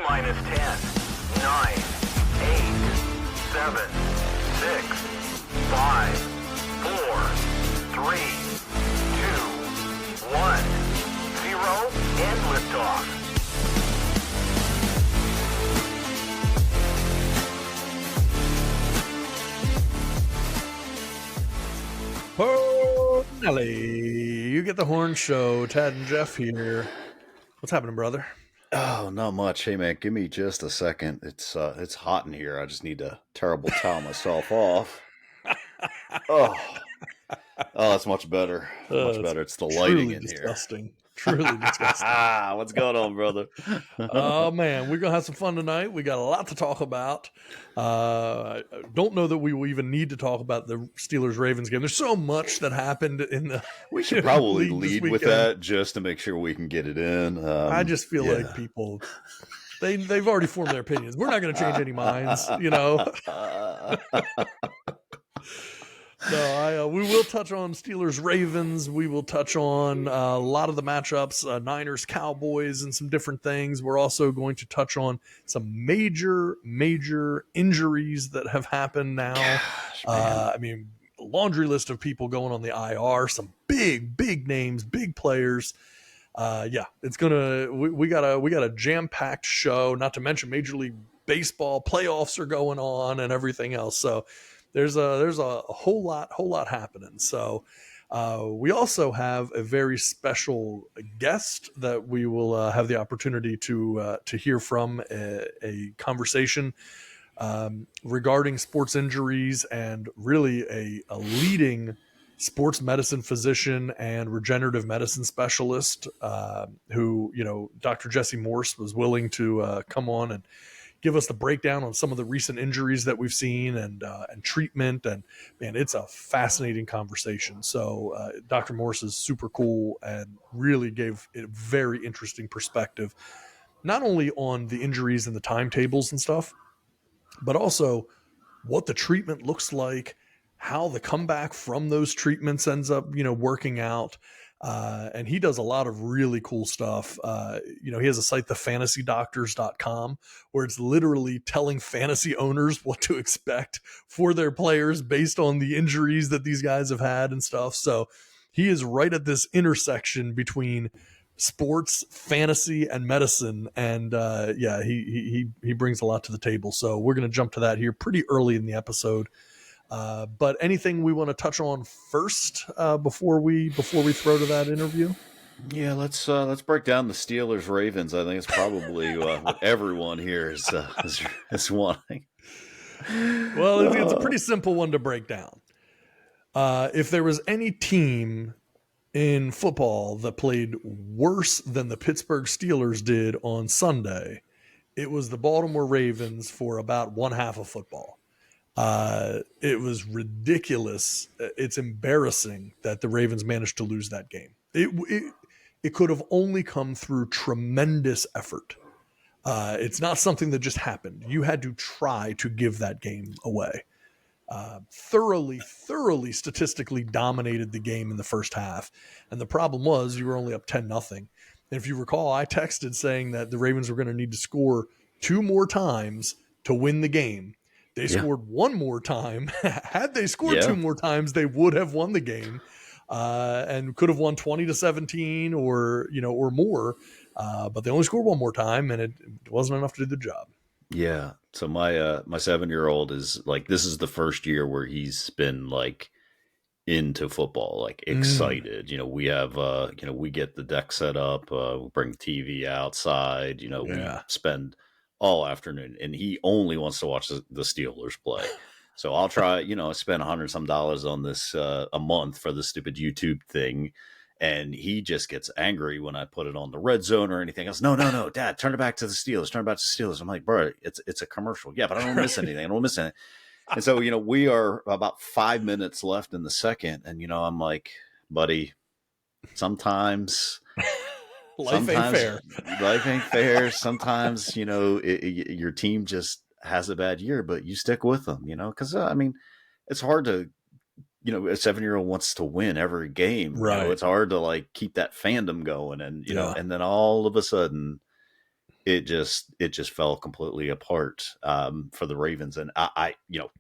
minus 10, 9, 8, 7, 6, 5, 4, 3, 2, 1, 0, and liftoff. Oh, Nelly, you get the horn show. Tad and Jeff here. What's happening, brother? Oh, not much. Hey, man, give me just a second. It's hot in here. I just need to terrible towel myself off. Oh, that's much better. Much It's better. It's the lighting truly in disgusting. Truly disgusting. What's going on, brother? Oh, man, we're going to have some fun tonight. We got a lot to talk about. I don't know that we will even need to talk about the Steelers-Ravens game. There's so much that happened in the We should probably league this lead with weekend. that just to make sure we can get it in. I just feel yeah. like people, they've already formed their opinions. We're not going to change any minds, you know. No, we will touch on Steelers-Ravens. We will touch on a lot of the matchups, Niners-Cowboys, and some different things. We're also going to touch on some major injuries that have happened now. Gosh, I mean, a laundry list of people going on the IR, some big names, big players. It's gonna. We got a jam-packed show. Not to mention Major League Baseball playoffs are going on and everything else. So there's a whole lot happening. So we also have a very special guest that we will have the opportunity to hear from, a conversation regarding sports injuries, and really a leading sports medicine physician and regenerative medicine specialist who, Dr. Jesse Morse was willing to come on and give us the breakdown on some of the recent injuries that we've seen and treatment. And man, it's a fascinating conversation. So Dr. Morse is super cool and really gave a very interesting perspective, not only on the injuries and the timetables and stuff, but also what the treatment looks like, how the comeback from those treatments ends up, working out. And he does a lot of really cool stuff. He has a site, thefantasydoctors.com, where it's literally telling fantasy owners what to expect for their players based on the injuries that these guys have had and stuff. So he is right at this intersection between sports, fantasy, and medicine. And he brings a lot to the table. So we're going to jump to that here pretty early in the episode. But anything we want to touch on first before we throw to that interview? Yeah, let's break down the Steelers Ravens. I think it's probably what everyone here is wanting. Well, it's a pretty simple one to break down. If there was any team in football that played worse than the Pittsburgh Steelers did on Sunday, it was the Baltimore Ravens for about one half of football. It was ridiculous. It's embarrassing that the Ravens managed to lose that game. It could have only come through tremendous effort. It's not something that just happened. You had to try to give that game away. Thoroughly statistically dominated the game in the first half. And the problem was you were only up 10-0. And if you recall, I texted saying that the Ravens were going to need to score 2 more times to win the game. They scored 1 more time. Had they scored 2 more times, they would have won the game and could have won 20-17 or more. But they only scored 1 more time, and it wasn't enough to do the job. Yeah. So my 7-year-old is like, this is the first year where he's been like into football, like excited. We have we get the deck set up, we bring the TV outside, we spend all afternoon, and he only wants to watch the Steelers play. So I'll try, I spend $100 some on this a month for this stupid YouTube thing. And he just gets angry when I put it on the red zone or anything else. No, Dad, turn it back to the Steelers. Turn it back to the Steelers. I'm like, bro, it's a commercial. Yeah, but I don't miss anything. I don't miss anything. And so, we are about 5 minutes left in the second. And, I'm like, buddy, sometimes life ain't fair. Life ain't fair. Sometimes, your team just has a bad year, but you stick with them, because, it's hard to, a 7-year-old wants to win every game. Right. It's hard to like keep that fandom going. And, and then all of a sudden it just fell completely apart for the Ravens. And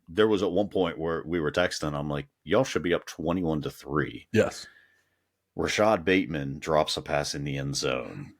there was at one point where we were texting. I'm like, y'all should be up 21-3. Yes. Rashad Bateman drops a pass in the end zone.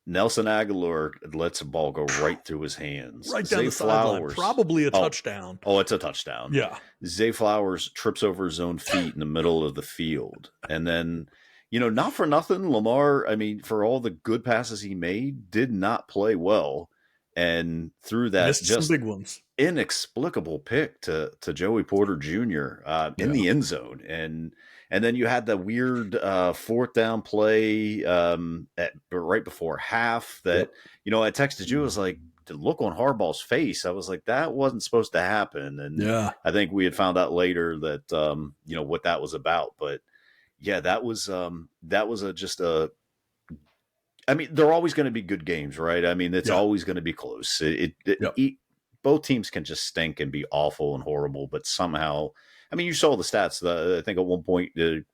Nelson Aguilar lets a ball go right through his hands. Right down the sideline. Probably a touchdown. Oh, it's a touchdown. Yeah. Zay Flowers trips over his own feet in the middle of the field. And then, not for nothing, Lamar, for all the good passes he made, did not play well. And through that, missed just some big ones. Inexplicable pick to Joey Porter Jr. In the end zone. And then you had the weird fourth down play right before half that, I texted you. I was like, the look on Harbaugh's face. I was like, that wasn't supposed to happen. And I think we had found out later that, what that was about. But yeah, that was they're always going to be good games, right? It's always going to be close. Both teams can just stink and be awful and horrible, but somehow, you saw the stats. I think at one point, 2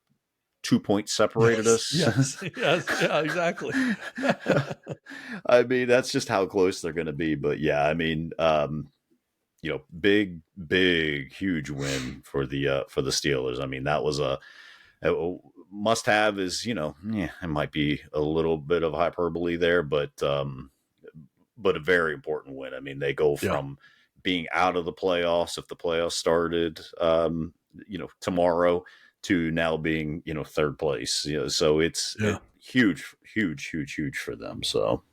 points separated us. Yes, yeah, exactly. That's just how close they're going to be. But yeah, big, huge win for the Steelers. That was a must have. Is it might be a little bit of hyperbole there, but a very important win. They go from being out of the playoffs, if the playoffs started, tomorrow, to now being, third place. So it's huge for them. So.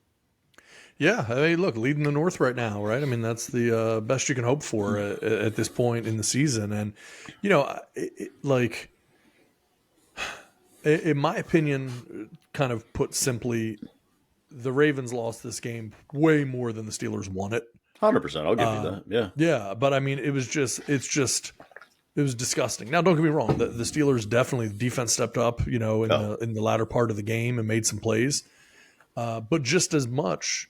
Yeah, look, leading the North right now, right? That's the best you can hope for at this point in the season. And, in my opinion, kind of put simply, the Ravens lost this game way more than the Steelers won it. 100%. I'll give you that. Yeah. Yeah. But it was disgusting. Now, don't get me wrong. The Steelers definitely, the defense stepped up, in the latter part of the game and made some plays. But just as much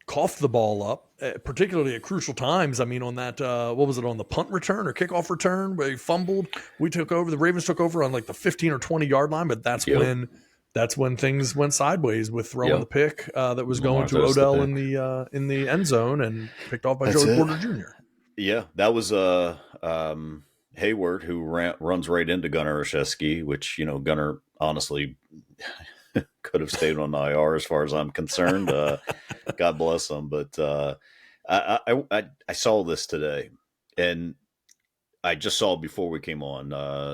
coughed the ball up, particularly at crucial times. On that, what was it, on the punt return or kickoff return where he fumbled? We took over. The Ravens took over on like the 15 or 20 yard line, but that's when things went sideways with throwing the pick that was going to Odell in the end zone and picked off by Joey Porter Jr. Yeah, that was Hayward, who runs right into Gunnar Olszewski, which, Gunnar honestly could have stayed on the IR as far as I'm concerned. God bless him. But I saw this today, and I just saw before we came on,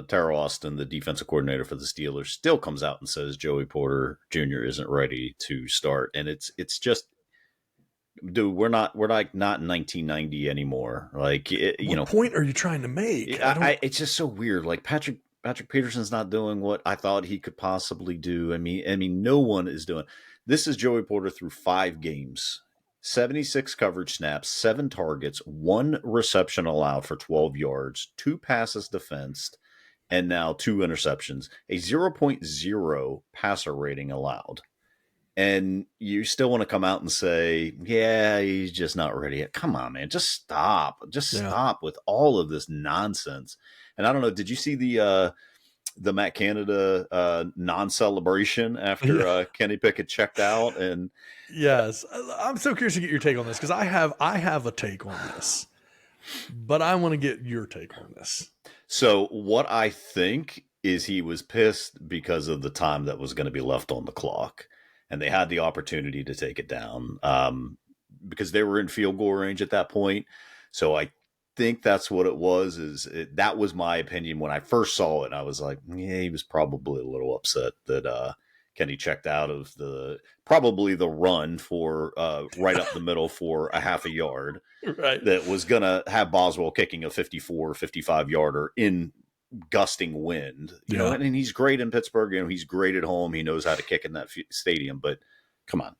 Tara Austin, the defensive coordinator for the Steelers, still comes out and says Joey Porter Jr. isn't ready to start. And it's just, dude, we're not in 1990 anymore. Like, what point are you trying to make? It's just so weird. Like Patrick Peterson's not doing what I thought he could possibly do. No one is doing. This is Joey Porter through 5 games, 76 coverage snaps, 7 targets, 1 reception allowed for 12 yards, 2 passes defensed, and now 2 interceptions, a 0.0 passer rating allowed. And you still want to come out and say, yeah, he's just not ready yet. Come on, man. Just stop. Stop with all of this nonsense. And I don't know, did you see the Matt Canada non-celebration after Kenny Pickett checked out? And yes, I'm so curious to get your take on this, because I have a take on this, but I want to get your take on this. So what I think is he was pissed because of the time that was going to be left on the clock. And they had the opportunity to take it down because they were in field goal range at that point. So I think that's what it was. That was my opinion when I first saw it. I was like, yeah, he was probably a little upset that Kenny checked out of probably the run for right up the middle for a half a yard. Right. That was going to have Boswell kicking a 54, 55 yarder in gusting wind, you know, and he's great in Pittsburgh. He's great at home. He knows how to kick in that stadium, but come on,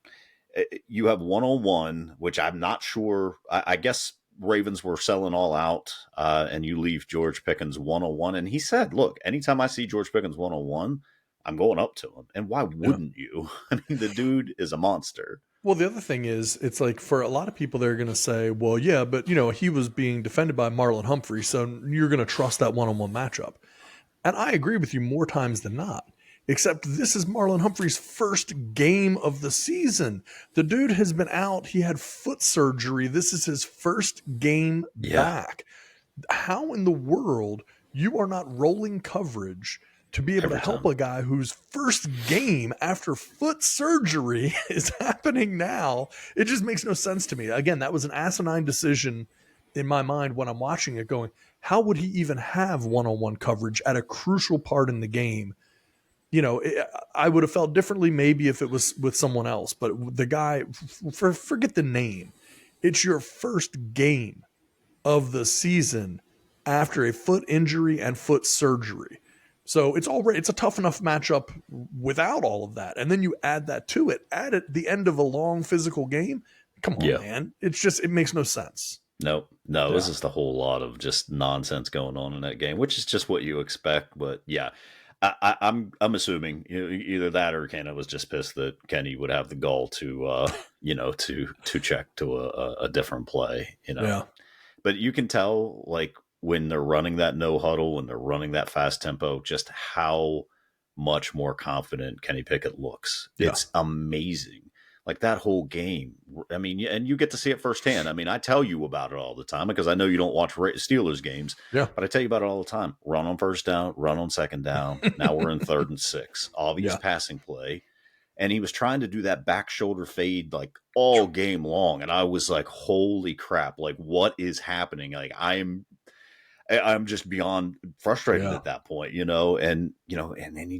you have 101, which I'm not sure. I guess Ravens were selling all out, and you leave George Pickens 101. And he said, look, anytime I see George Pickens 101, I'm going up to him. And why wouldn't you? The dude is a monster. Well, the other thing is, it's like, for a lot of people, they're going to say, well, yeah, but, he was being defended by Marlon Humphrey, so you're going to trust that one-on-one matchup. And I agree with you more times than not. except this is Marlon Humphrey's first game of the season. The dude has been out. He had foot surgery. This is his first game back. How in the world you are not rolling coverage to be able to help a guy whose first game after foot surgery is happening now? It just makes no sense to me. Again, that was an asinine decision in my mind when I'm watching it, going, how would he even have one-on-one coverage at a crucial part in the game? You know, I would have felt differently maybe if it was with someone else, but the guy, forget the name. It's your first game of the season after a foot injury and foot surgery. So it's a tough enough matchup without all of that. And then you add that to it at the end of a long physical game. Come on, man. It makes no sense. No, it was just a whole lot of just nonsense going on in that game, which is just what you expect. But yeah, I'm assuming either that or Kenna was just pissed that Kenny would have the gall to to check to a different play. But you can tell, like, when they're running that no huddle and they're running that fast tempo, just how much more confident Kenny Pickett looks. It's amazing. Like that whole game. I mean, and you get to see it firsthand. I mean, I tell you about it all the time because I know you don't watch Steelers games. Yeah. But I tell you about it all the time. Run on first down, run on second down. Now we're in 3rd and 6. Obvious passing play. And he was trying to do that back shoulder fade like all game long. And I was like, holy crap, like what is happening? Like I'm just beyond frustrated at that point, and then he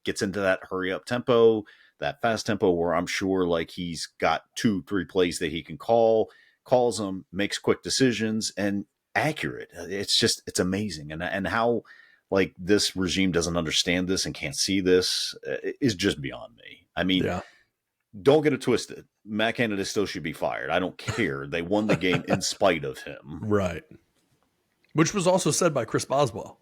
gets into that hurry up tempo, that fast tempo where I'm sure like he's got 2-3 plays that he can calls them, makes quick decisions and accurate. It's amazing. And how like this regime doesn't understand this and can't see this is just beyond me. I mean, don't get it twisted. Matt Canada still should be fired. I don't care. They won the game in spite of him. Right. Which was also said by Chris Boswell.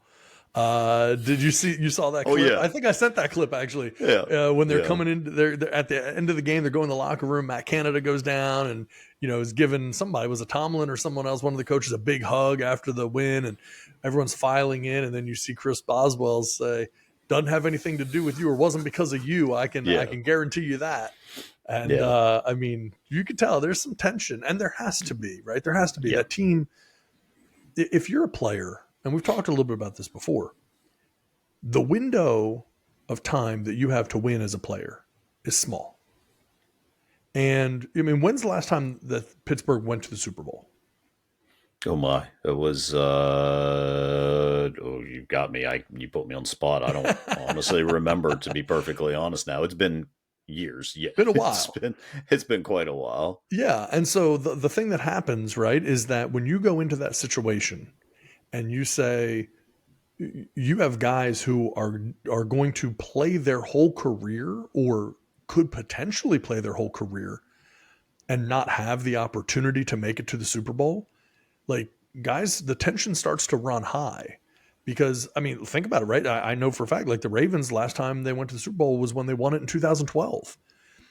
Did you saw that clip? Oh, yeah. I think I sent that clip actually. Yeah. When they're coming in, they're at the end of the game, they're going to the locker room. Matt Canada goes down and, is giving somebody, was it Tomlin or someone else, one of the coaches, a big hug after the win, and everyone's filing in. And then you see Chris Boswell say, doesn't have anything to do with you or wasn't because of you. I can guarantee you that. And I mean, you could tell there's some tension, and there has to be, right? There has to be that team. If you're a player, and we've talked a little bit about this before, the window of time that you have to win as a player is small. And I mean, when's the last time that Pittsburgh went to the Super Bowl? Oh my, it was, you got me. You put me on the spot. I don't honestly remember, to be perfectly honest now. It's been years. Yeah. Been a while. It's been quite a while. Yeah. And so the thing that happens, right, is that when you go into that situation and you say, you have guys who are going to play their whole career or could potentially play their whole career and not have the opportunity to make it to the Super Bowl. Like, guys, the tension starts to run high because, I mean, think about it, right? I know for a fact, like the Ravens, last time they went to the Super Bowl was when they won it in 2012.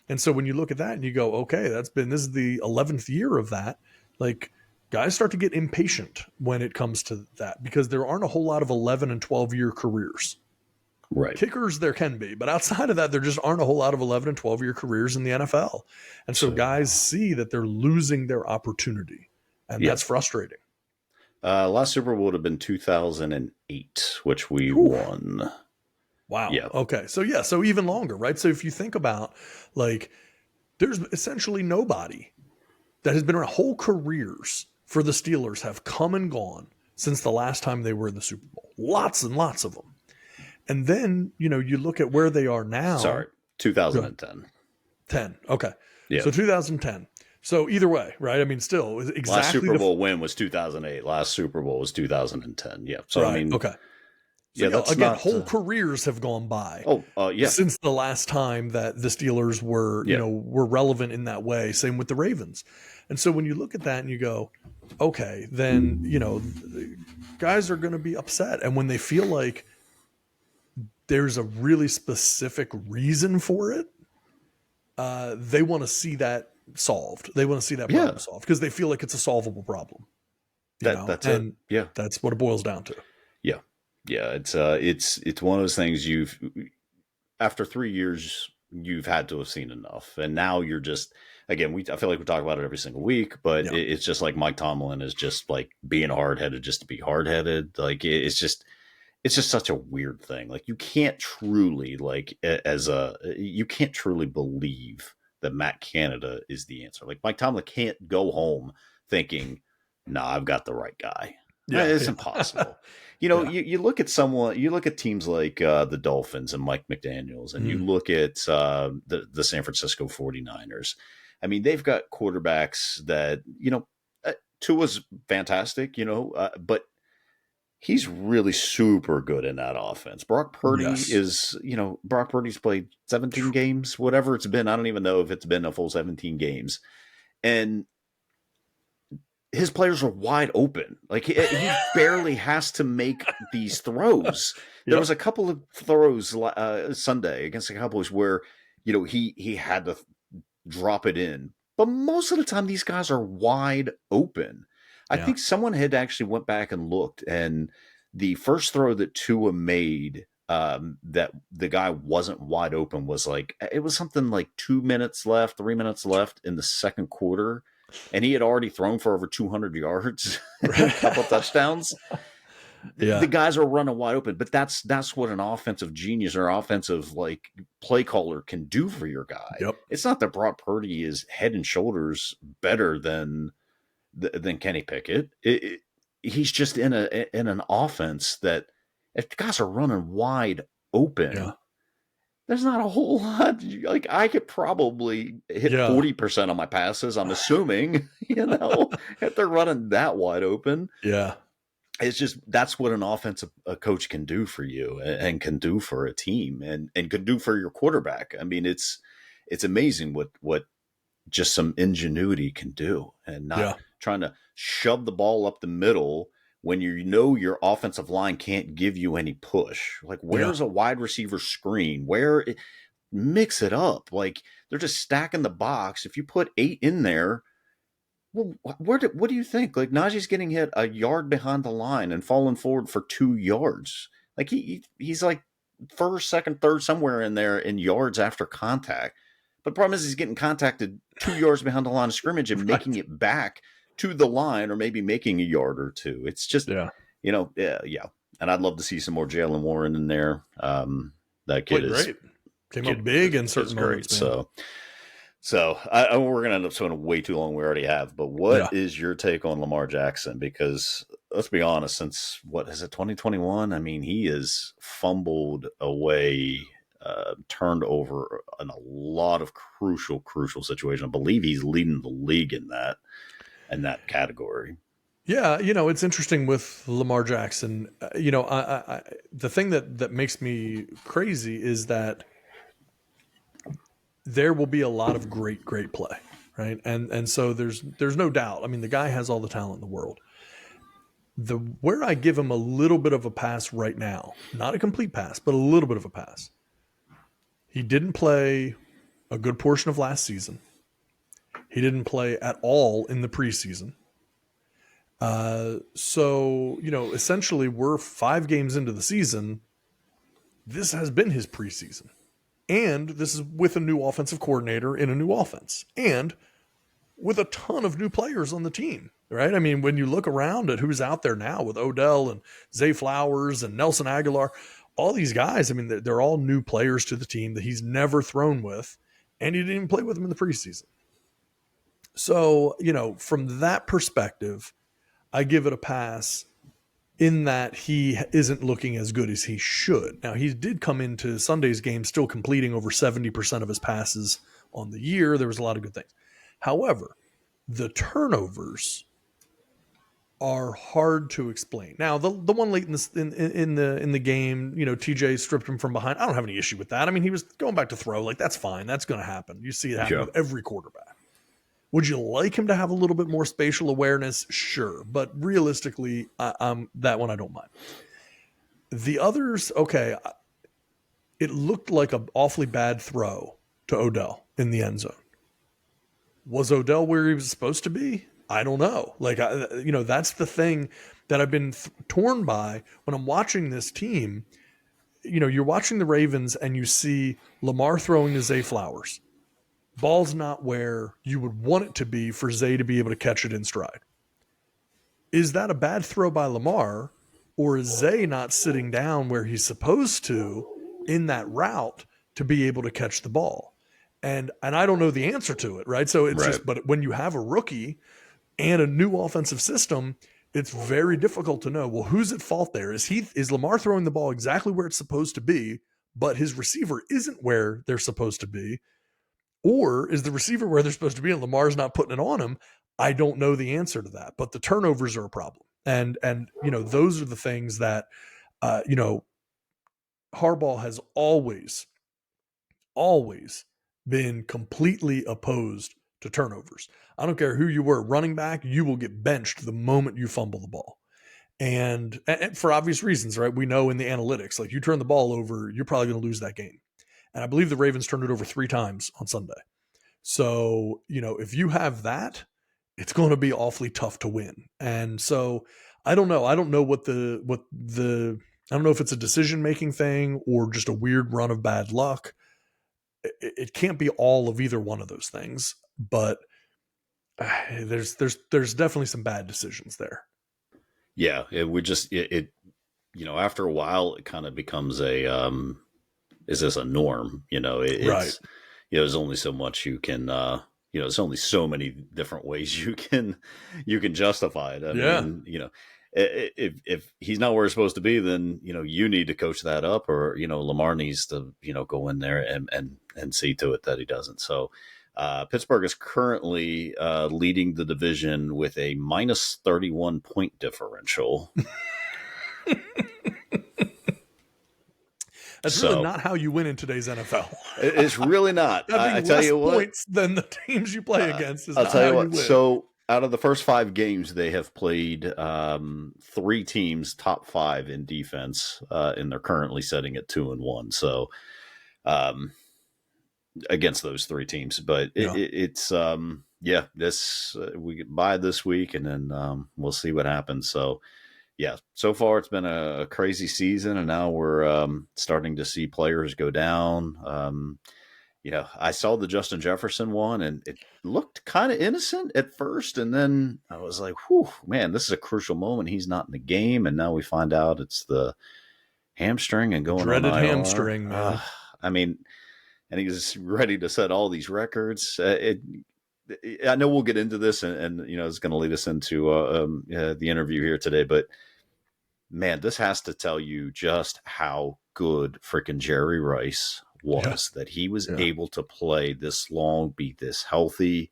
And so when you look at that and you go, okay, this is the 11th year of that. Like, guys start to get impatient when it comes to that because there aren't a whole lot of 11 and 12 year careers. Right. Kickers there can be, but outside of that, there just aren't a whole lot of 11 and 12 year careers in the NFL. And so guys see that they're losing their opportunity, and that's frustrating. Last Super Bowl would have been 2008, which we won. Wow. Yeah. Okay. So even longer, right? So if you think about, like, there's essentially nobody that has been around. Whole careers for the Steelers have come and gone since the last time they were in the Super Bowl. Lots and lots of them. And then, you look at where they are now. Sorry, 2010. 10. Okay. Yeah. So 2010. So either way, right? I mean, still exactly. Last Super Bowl win was 2008. Last Super Bowl was 2010. Yeah. So right. I mean, okay. So, that's again, whole careers have gone by. Since the last time that the Steelers were, were relevant in that way. Same with the Ravens. And so when you look at that and you go, okay, then, guys are going to be upset. And when they feel like there's a really specific reason for it, they want to see that solved. They want to see that problem solved because they feel like it's a solvable problem. That's it. Yeah. That's what it boils down to. Yeah. Yeah. It's one of those things after 3 years, you've had to have seen enough, and now you're just again. I feel like we talk about it every single week, but Yeah. it's just like Mike Tomlin is just like being hard headed just to be hard headed. Like it's just such a weird thing. Like you can't truly you can't truly believe that Matt Canada is the answer. Like Mike Tomlin can't go home thinking, "Nah, I've got the right guy." It's impossible. Yeah. You look at you look at teams like the Dolphins and Mike McDaniels, and you look at the San Francisco 49ers. I mean, they've got quarterbacks that, Tua's fantastic, but he's really super good in that offense. Brock Purdy Brock Purdy's played 17 games, whatever it's been. I don't even know if it's been a full 17 games. And his players are wide open. Like he barely has to make these throws. There was a couple of throws Sunday against the Cowboys where, he had to drop it in. But most of the time, these guys are wide open. I think someone had actually went back and looked, and the first throw that Tua made that the guy wasn't wide open was it was something like 2 minutes left, 3 minutes left in the second quarter. And he had already thrown for over 200 yards, a couple touchdowns. The guys are running wide open, but that's what an offensive genius or offensive play caller can do for your guy. Yep. It's not that Brock Purdy is head and shoulders better than Kenny Pickett. He's just in an offense that if the guys are running wide open, there's not a whole lot. Like I could probably hit 40% of my passes. I'm assuming, if they're running that wide open. Yeah. It's just, that's what an offensive coach can do for you and can do for a team and can do for your quarterback. I mean, it's amazing what just some ingenuity can do, and not trying to shove the ball up the middle when your offensive line can't give you any push. Like where's a wide receiver screen? Mix it up. Like they're just stacking the box. If you put 8 in there, well, what do you think? Like Najee's getting hit a yard behind the line and falling forward for 2 yards. Like he's like first, second, third, somewhere in there in yards after contact. But the problem is he's getting contacted 2 yards behind the line of scrimmage and making it back to the line, or maybe making a yard or two. It's just, And I'd love to see some more Jalen Warren in there. That kid is great. Came up big in certain moments. So we're going to end up spending way too long. We already have. But what is your take on Lamar Jackson? Because let's be honest, since 2021? I mean, he has fumbled away, turned over in a lot of crucial situations. I believe he's leading the league in that category. Yeah, it's interesting with Lamar Jackson. I the thing that makes me crazy is that there will be a lot of great play, right? And so there's no doubt. I mean, the guy has all the talent in the world. Where I give him a little bit of a pass right now, not a complete pass, but a little bit of a pass. He didn't play a good portion of last season. He didn't play at all in the preseason. So, essentially we're 5 games into the season. This has been his preseason. And this is with a new offensive coordinator in a new offense. And with a ton of new players on the team, right? I mean, when you look around at who's out there now with Odell and Zay Flowers and Nelson Aguilar, all these guys, I mean, they're all new players to the team that he's never thrown with, and he didn't even play with them in the preseason. So, from that perspective, I give it a pass in that he isn't looking as good as he should. Now, he did come into Sunday's game still completing over 70% of his passes on the year. There was a lot of good things. However, the turnovers are hard to explain. Now, the one late in the game, TJ stripped him from behind. I don't have any issue with that. I mean, he was going back to throw. Like, that's fine. That's going to happen. You see it happen with every quarterback. Would you like him to have a little bit more spatial awareness? Sure. But realistically, that one I don't mind. The others, okay, it looked like an awfully bad throw to Odell in the end zone. Was Odell where he was supposed to be? I don't know. Like, that's the thing that I've been torn by when I'm watching this team. you're watching the Ravens and you see Lamar throwing to Zay Flowers. Ball's not where you would want it to be for Zay to be able to catch it in stride. Is that a bad throw by Lamar, or is Zay not sitting down where he's supposed to in that route to be able to catch the ball? And I don't know the answer to it, right? So it's just, but when you have a rookie and a new offensive system, it's very difficult to know, well, who's at fault there? Is Lamar throwing the ball exactly where it's supposed to be, but his receiver isn't where they're supposed to be? Or is the receiver where they're supposed to be and Lamar's not putting it on him? I don't know the answer to that, but the turnovers are a problem. And those are the things that, Harbaugh has always been completely opposed to turnovers. I don't care who you were, running back, you will get benched the moment you fumble the ball. And for obvious reasons, right? We know in the analytics, like you turn the ball over, you're probably going to lose that game. And I believe the Ravens turned it over 3 times on Sunday. So, if you have that, it's going to be awfully tough to win. And so I don't know. I don't know I don't know if it's a decision-making thing or just a weird run of bad luck. It can't be all of either one of those things, but there's definitely some bad decisions there. Yeah. After a while, it kind of becomes is this a norm? Right. There's only so much you can, there's only so many different ways you can justify it. I mean, if he's not where he's supposed to be, then, you need to coach that up, or, Lamar needs to, go in there and see to it that he doesn't. So, Pittsburgh is currently leading the division with a minus 31 point differential. That's really not how you win in today's NFL. It's really not. I tell you what, points than the teams you play against is I'll not tell you how what. You win. So out of the first 5 games, they have played 3 teams top 5 in defense, and they're currently sitting at 2-1. So against those 3 teams, but it's we get by this week, and then we'll see what happens. So. Yeah, so far it's been a crazy season, and now we're starting to see players go down. I saw the Justin Jefferson one, and it looked kind of innocent at first, and then I was like, whew, man, this is a crucial moment. He's not in the game, and now we find out it's the hamstring and going dreaded on IR. Hamstring, man. And he's ready to set all these records. I know we'll get into this, and it's going to lead us into the interview here today, but man, this has to tell you just how good freaking Jerry Rice was, that he was able to play this long, be this healthy.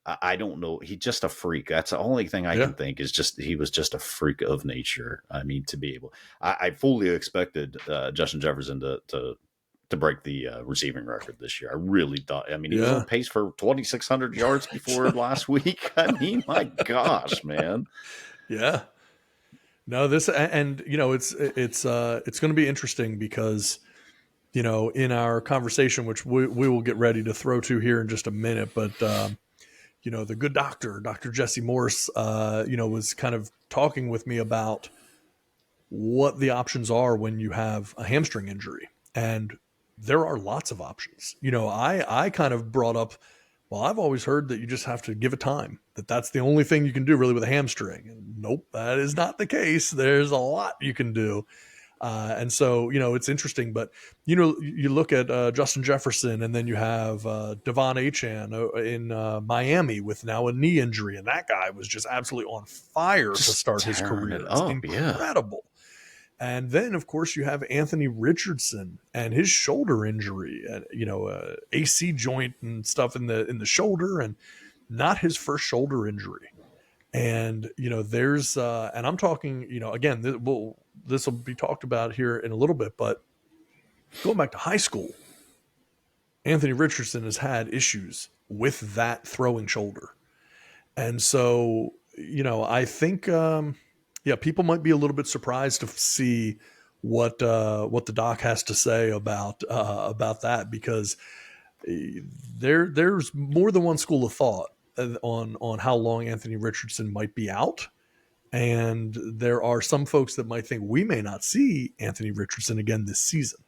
I don't know. He's just a freak. That's the only thing I can think is just, he was just a freak of nature. I mean, to be able, I fully expected Justin Jefferson to break the receiving record this year. I really thought, he was on pace for 2,600 yards before last week. I mean, my gosh, man. Yeah. No, this, and it's going to be interesting because, in our conversation, which we will get ready to throw to here in just a minute, but, the good doctor, Dr. Jesse Morse, was kind of talking with me about what the options are when you have a hamstring injury. And there are lots of options. I kind of brought up, well, I've always heard that you just have to give it time, that's the only thing you can do really with a hamstring. And nope, that is not the case. There's a lot you can do. And so, it's interesting, but, you look at Justin Jefferson, and then you have Devon Achane in Miami with now a knee injury. And that guy was just absolutely on fire to start his career. It's incredible. And then, of course, you have Anthony Richardson and his shoulder injury, and AC joint and stuff in the shoulder, and not his first shoulder injury. And there's and I'm talking, again, this will be talked about here in a little bit, but going back to high school, Anthony Richardson has had issues with that throwing shoulder, and so I think. People might be a little bit surprised to see what the doc has to say about that, because there's more than one school of thought on how long Anthony Richardson might be out. And there are some folks that might think we may not see Anthony Richardson again this season.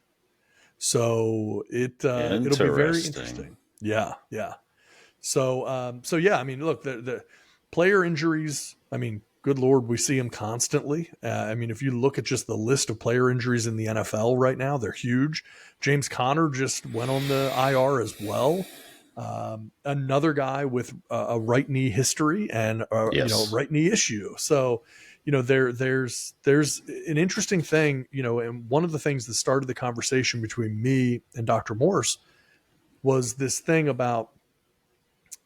So it'll be very interesting. Yeah, yeah. So yeah, I mean, look, the player injuries, I mean, good Lord, we see them constantly. I mean, if you look at just the list of player injuries in the NFL right now, they're huge. James Conner just went on the IR as well. Another guy with a right knee history and a right knee issue. So, there's an interesting thing, and one of the things that started the conversation between me and Dr. Morse was this thing about,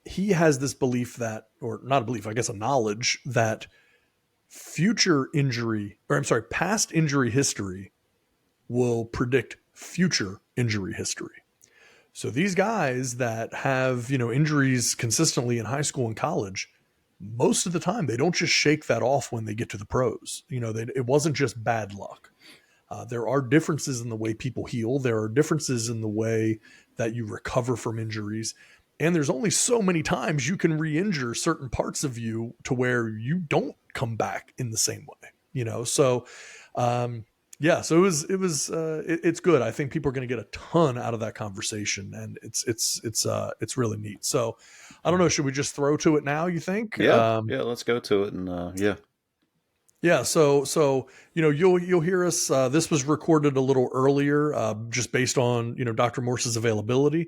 he has this belief that, or not a belief, I guess a knowledge that past injury history will predict future injury history. So these guys that have, injuries consistently in high school and college, most of the time they don't just shake that off when they get to the pros. It wasn't just bad luck. There are differences in the way people heal. There are differences in the way that you recover from injuries. And there's only so many times you can re-injure certain parts of you to where you don't come back in the same way, So, so it's good. I think people are going to get a ton out of that conversation, and it's really neat. So, I don't know. Should we just throw to it now? You think? Yeah, let's go to it, and yeah. Yeah, so you'll hear us. This was recorded a little earlier, just based on Dr. Morse's availability.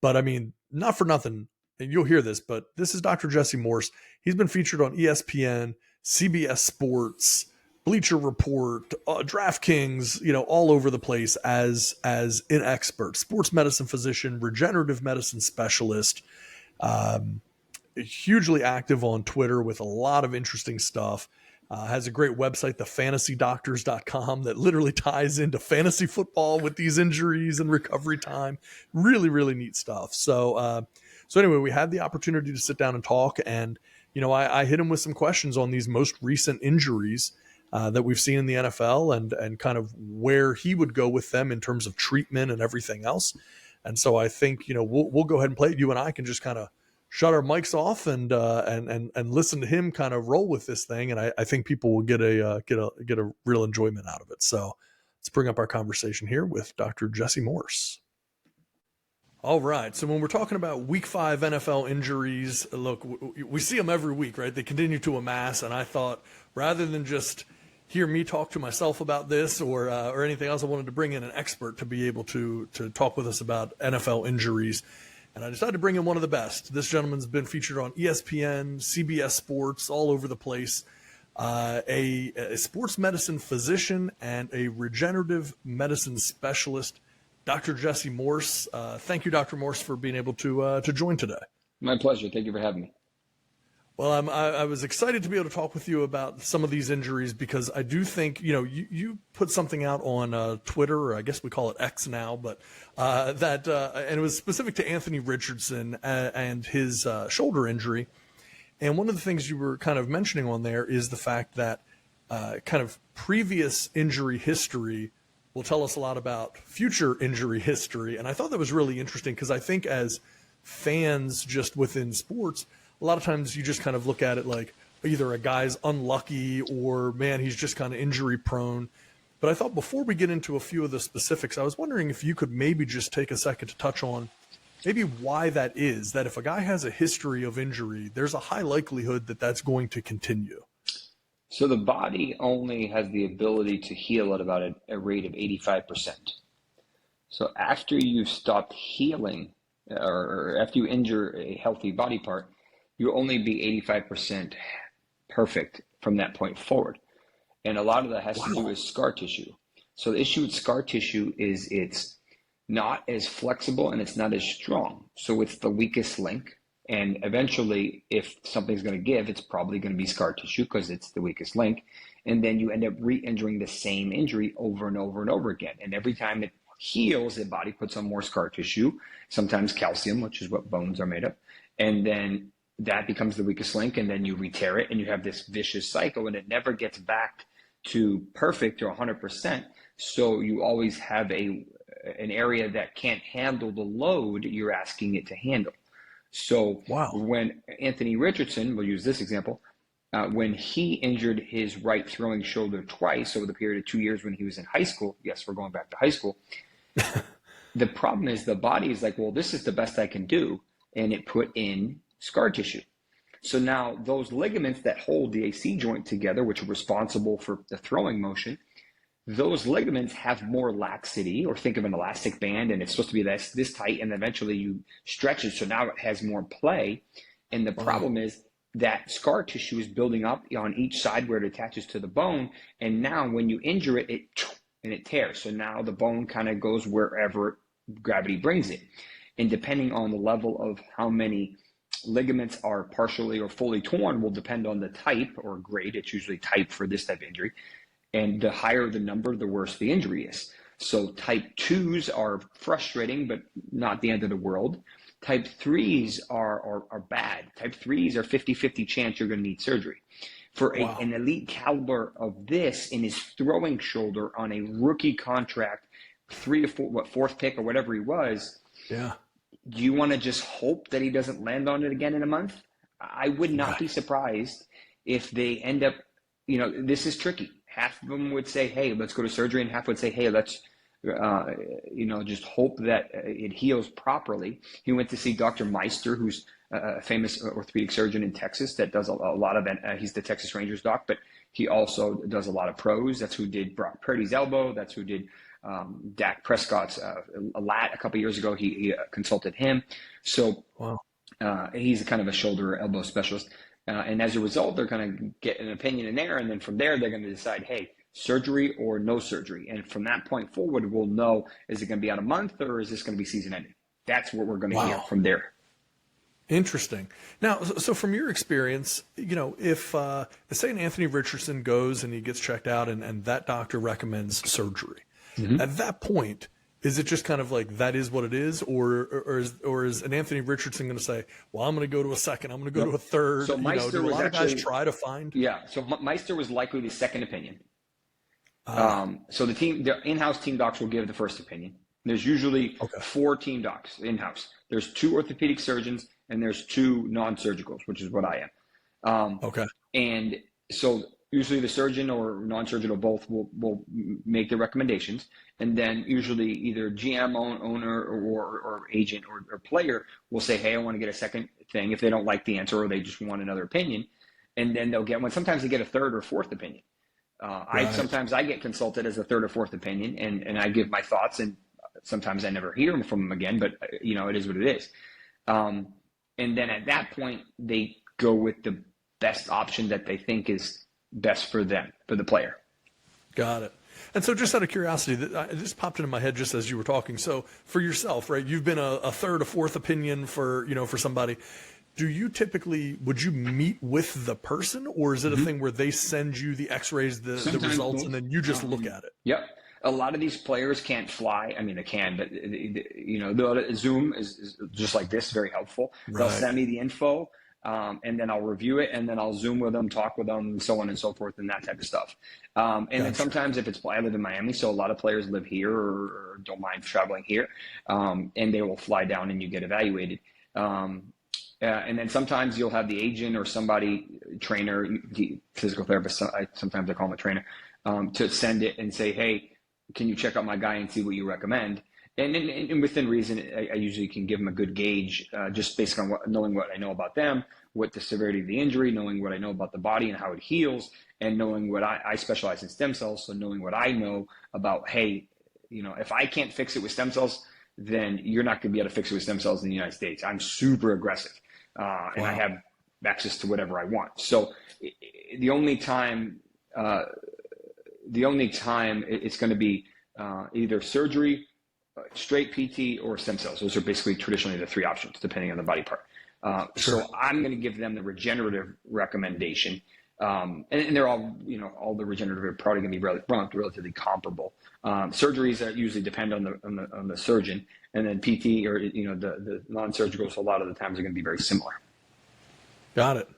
But I mean, not for nothing, and you'll hear this, but this is Dr. Jesse Morse. He's been featured on ESPN, CBS Sports, Bleacher Report, DraftKings, all over the place as an expert, sports medicine physician, regenerative medicine specialist. Hugely active on Twitter with a lot of interesting stuff. Has a great website, thefantasydoctors.com, that literally ties into fantasy football with these injuries and recovery time. Really, really neat stuff. So anyway, we had the opportunity to sit down and talk, and I hit him with some questions on these most recent injuries that we've seen in the NFL, and kind of where he would go with them in terms of treatment and everything else. And so I think we'll go ahead and play it. You and I can just kind of shut our mics off and listen to him kind of roll with this thing. And I think people will get a real enjoyment out of it. So let's bring up our conversation here with Dr. Jesse Morse. All right. So when we're talking about week 5 NFL injuries, look, we see them every week, right? They continue to amass. And I thought, rather than just hear me talk to myself about this or anything else, I wanted to bring in an expert to be able to talk with us about NFL injuries. And I decided to bring in one of the best. This gentleman's been featured on ESPN, CBS Sports, all over the place. A sports medicine physician and a regenerative medicine specialist, Dr. Jesse Morse. Thank you, Dr. Morse, for being able to join today. My pleasure. Thank you for having me. Well, I was excited to be able to talk with you about some of these injuries, because I do think, you put something out on Twitter, or I guess we call it X now, but and it was specific to Anthony Richardson and his shoulder injury. And one of the things you were kind of mentioning on there is the fact that kind of previous injury history will tell us a lot about future injury history. And I thought that was really interesting, because I think as fans just within sports, a lot of times you just kind of look at it like either a guy's unlucky or, man, he's just kind of injury prone. But I thought before we get into a few of the specifics, I was wondering if you could maybe just take a second to touch on maybe why that is, that if a guy has a history of injury, there's a high likelihood that that's going to continue. So the body only has the ability to heal at about a rate of 85%. So after you've stopped healing, or after you injure a healthy body part, you'll only be 85% perfect from that point forward. And a lot of that has to do with scar tissue. So the issue with scar tissue is it's not as flexible and it's not as strong. So it's the weakest link. And eventually, if something's going to give, it's probably going to be scar tissue because it's the weakest link. And then you end up re-injuring the same injury over and over and over again. And every time it heals, the body puts on more scar tissue, sometimes calcium, which is what bones are made of. And then that becomes the weakest link, and then you re-tear it, and you have this vicious cycle, and it never gets back to perfect or 100%. So you always have an area that can't handle the load you're asking it to handle. So when Anthony Richardson, we'll use this example, when he injured his right throwing shoulder twice over the period of 2 years when he was in high school. Yes, we're going back to high school. The problem is the body is like, well, this is the best I can do. And it put in scar tissue. So now those ligaments that hold the AC joint together, which are responsible for the throwing motion, those ligaments have more laxity, or think of an elastic band and it's supposed to be this tight, and eventually you stretch it. So now it has more play. And the problem is that scar tissue is building up on each side where it attaches to the bone. And now when you injure it, it tears. So now the bone kind of goes wherever gravity brings it. And depending on the level of how many ligaments are partially or fully torn will depend on the type or grade. It's usually type for this type of injury. And the higher the number, the worse the injury is. So type 2s are frustrating, but not the end of the world. Type 3s are bad. Type 3s are 50-50 chance you're going to need surgery. For an elite caliber of this in his throwing shoulder on a rookie contract, 3 to 4, fourth pick or whatever he was. Yeah. Do you want to just hope that he doesn't land on it again in a month? I would not be surprised if they end up, this is tricky. Half of them would say, hey, let's go to surgery, and half would say, hey, let's just hope that it heals properly. He went to see Dr. Meister, who's a famous orthopedic surgeon in Texas that does a lot of, he's the Texas Rangers doc, but he also does a lot of pros. That's who did Brock Purdy's elbow. That's who did Dak Prescott's lat a couple years ago. He consulted him. So he's kind of a shoulder or elbow specialist. And as a result, they're going to get an opinion in there. And then from there, they're going to decide, hey, surgery or no surgery. And from that point forward, we'll know, is it going to be out a month or is this going to be season ending? That's what we're going to hear from there. Interesting. Now, so from your experience, if say an Anthony Richardson goes and he gets checked out and that doctor recommends surgery, at that point, is it just kind of like that is what it is, or is an Anthony Richardson going to say, well, I'm going to go to a second, I'm going to go to a third? So Meister do a lot of guys actually try to find? Yeah. So Meister was likely the second opinion. So the in-house team docs will give the first opinion. There's usually 4 team docs in-house. There's 2 orthopedic surgeons and there's 2 non-surgicals, which is what I am. And so usually the surgeon or non-surgeon or both will make the recommendations. And then usually either GM, owner, or agent or player will say, hey, I want to get a second thing if they don't like the answer or they just want another opinion. And then they'll get one. Sometimes they get a third or fourth opinion. Sometimes I get consulted as a third or fourth opinion and I give my thoughts, and sometimes I never hear from them again, but it is what it is. And then at that point, they go with the best option that they think is best for them, for the player. Got it. And so just out of curiosity, it just popped into my head just as you were talking. So for yourself, right, you've been a third, a fourth opinion for somebody. Do you would you meet with the person, or is it a thing where they send you the x-rays, the results, and then you just look at it? Yep. A lot of these players can't fly. I mean, they can, but the Zoom is just like this, very helpful. They'll send me the info, and then I'll review it, and then I'll Zoom with them, talk with them, and so on and so forth, and that type of stuff. And then sometimes if it's, I live in Miami, so a lot of players live here or don't mind traveling here, and they will fly down and you get evaluated. And then sometimes you'll have the agent or somebody, trainer, physical therapist, sometimes I call him a trainer, to send it and say, hey, can you check out my guy and see what you recommend? And within reason, I usually can give them a good gauge, just based on knowing what I know about them, what the severity of the injury, knowing what I know about the body and how it heals, and knowing what I specialize in stem cells. So knowing what I know about, hey, if I can't fix it with stem cells, then you're not going to be able to fix it with stem cells in the United States. I'm super aggressive. And I have access to whatever I want. So the only time it's going to be either surgery, straight PT, or stem cells. Those are basically traditionally the 3 options, depending on the body part. So I'm going to give them the regenerative recommendation. And they're all, all the regenerative are probably going to be relatively comparable. Surgeries that usually depend on the surgeon, and then PT or the non-surgicals a lot of the times are going to be very similar. Got it.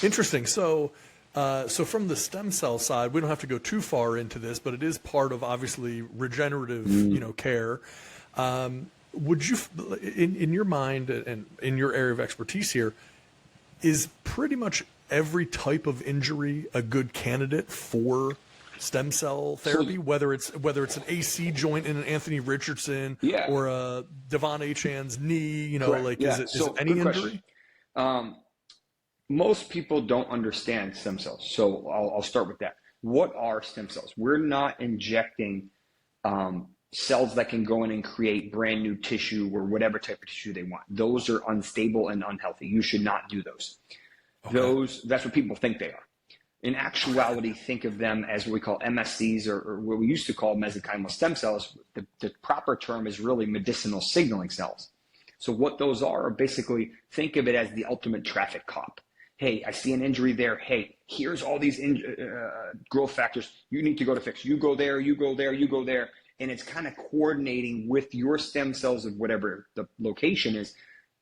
Interesting. So from the stem cell side, we don't have to go too far into this, but it is part of obviously regenerative care. Would you, in your mind and in your area of expertise here, is pretty much every type of injury a good candidate for stem cell therapy, whether it's an AC joint in an Anthony Richardson Yeah. or a Devon Achane's knee, you know, Correct. like Yeah. is it any good injury? question. Most people don't understand stem cells, so I'll start with that. What are stem cells? We're not injecting cells that can go in and create brand new tissue or whatever type of tissue they want. Those are unstable and unhealthy. You should not do those. Okay. That's what people think they are. In actuality, think of them as what we call MSCs, or what we used to call mesenchymal stem cells. The proper term is really medicinal signaling cells. So what those are basically, think of it as the ultimate traffic cop. Hey, I see an injury there. Hey, here's all these growth factors. You need to go to fix. You go there, you go there, you go there. And it's kind of coordinating with your stem cells of whatever the location is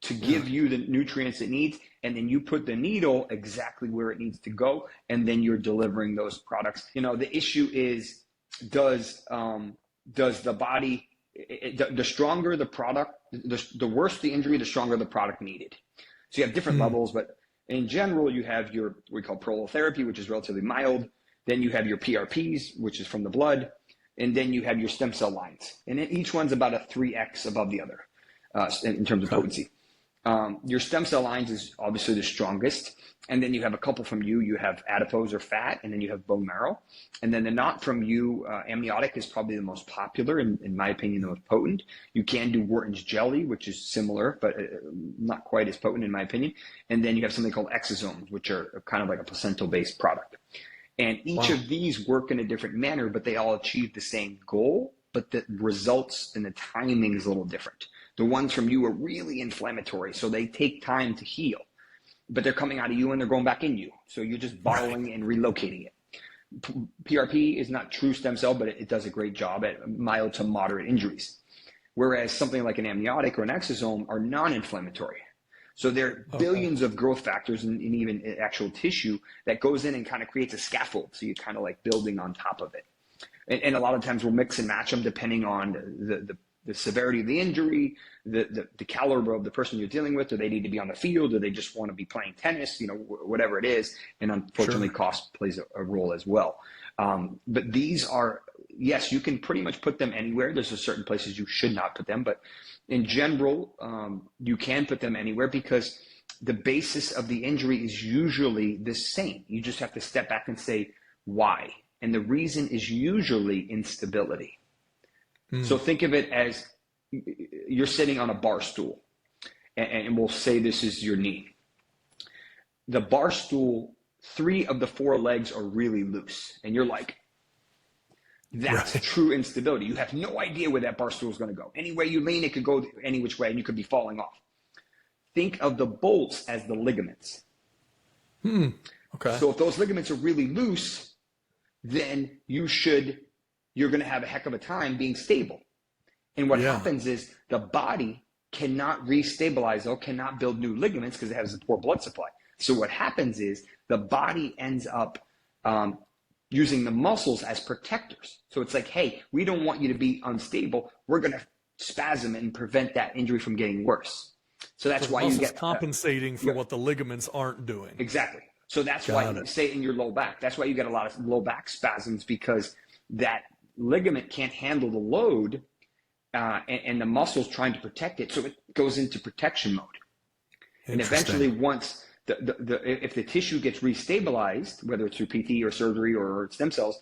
to give you the nutrients it needs. And then you put the needle exactly where it needs to go. And then you're delivering those products. You know, the issue is, does the body, the stronger the product, the worse the injury, the stronger the product needed. So you have different levels, but in general, you have your, what we call prolotherapy, which is relatively mild. Then you have your PRPs, which is from the blood. And then you have your stem cell lines. And each one's about a 3x above the other in terms of potency. Your stem cell lines is obviously the strongest. And then you have a couple from you. You have adipose or fat, and then you have bone marrow. And then the not from you, amniotic is probably the most popular, in my opinion, the most potent. You can do Wharton's jelly, which is similar, but not quite as potent in my opinion. And then you have something called exosomes, which are kind of like a placental-based product. And each of these work in a different manner, but they all achieve the same goal, but the results and the timing is a little different. The ones from you are really inflammatory, so they take time to heal, but they're coming out of you and they're going back in you. So you're just borrowing and relocating it. PRP is not true stem cell, but it does a great job at mild to moderate injuries. Whereas something like an amniotic or an exosome are non-inflammatory. So there are billions of growth factors and even actual tissue that goes in and kind of creates a scaffold. So you're kind of like building on top of it. And a lot of times we'll mix and match them depending on the severity of the injury, the caliber of the person you're dealing with. Do they need to be on the field? Do they just want to be playing tennis? You know, whatever it is. And unfortunately, cost plays a role as well. But these are, yes, you can pretty much put them anywhere. There's certain places you should not put them, but in general, you can put them anywhere because the basis of the injury is usually the same. You just have to step back and say, why? And the reason is usually instability. So think of it as you're sitting on a bar stool, and we'll say this is your knee. The bar stool, 3 of the 4 legs are really loose, and you're like, that's true instability. You have no idea where that bar stool is going to go. Any way you lean, it could go any which way, and you could be falling off. Think of the bolts as the ligaments. Okay. So if those ligaments are really loose, then you're going to have a heck of a time being stable. And what happens is the body cannot restabilize, or cannot build new ligaments because it has a poor blood supply. So what happens is the body ends up using the muscles as protectors. So it's like, hey, we don't want you to be unstable. We're going to spasm and prevent that injury from getting worse. So that's why you get compensating for what the ligaments aren't doing. Exactly. So that's why you say in your low back. That's why you get a lot of low back spasms, because that ligament can't handle the load, and the muscle's trying to protect it. So it goes into protection mode. And eventually, once if the tissue gets restabilized, whether it's through PT or surgery or stem cells,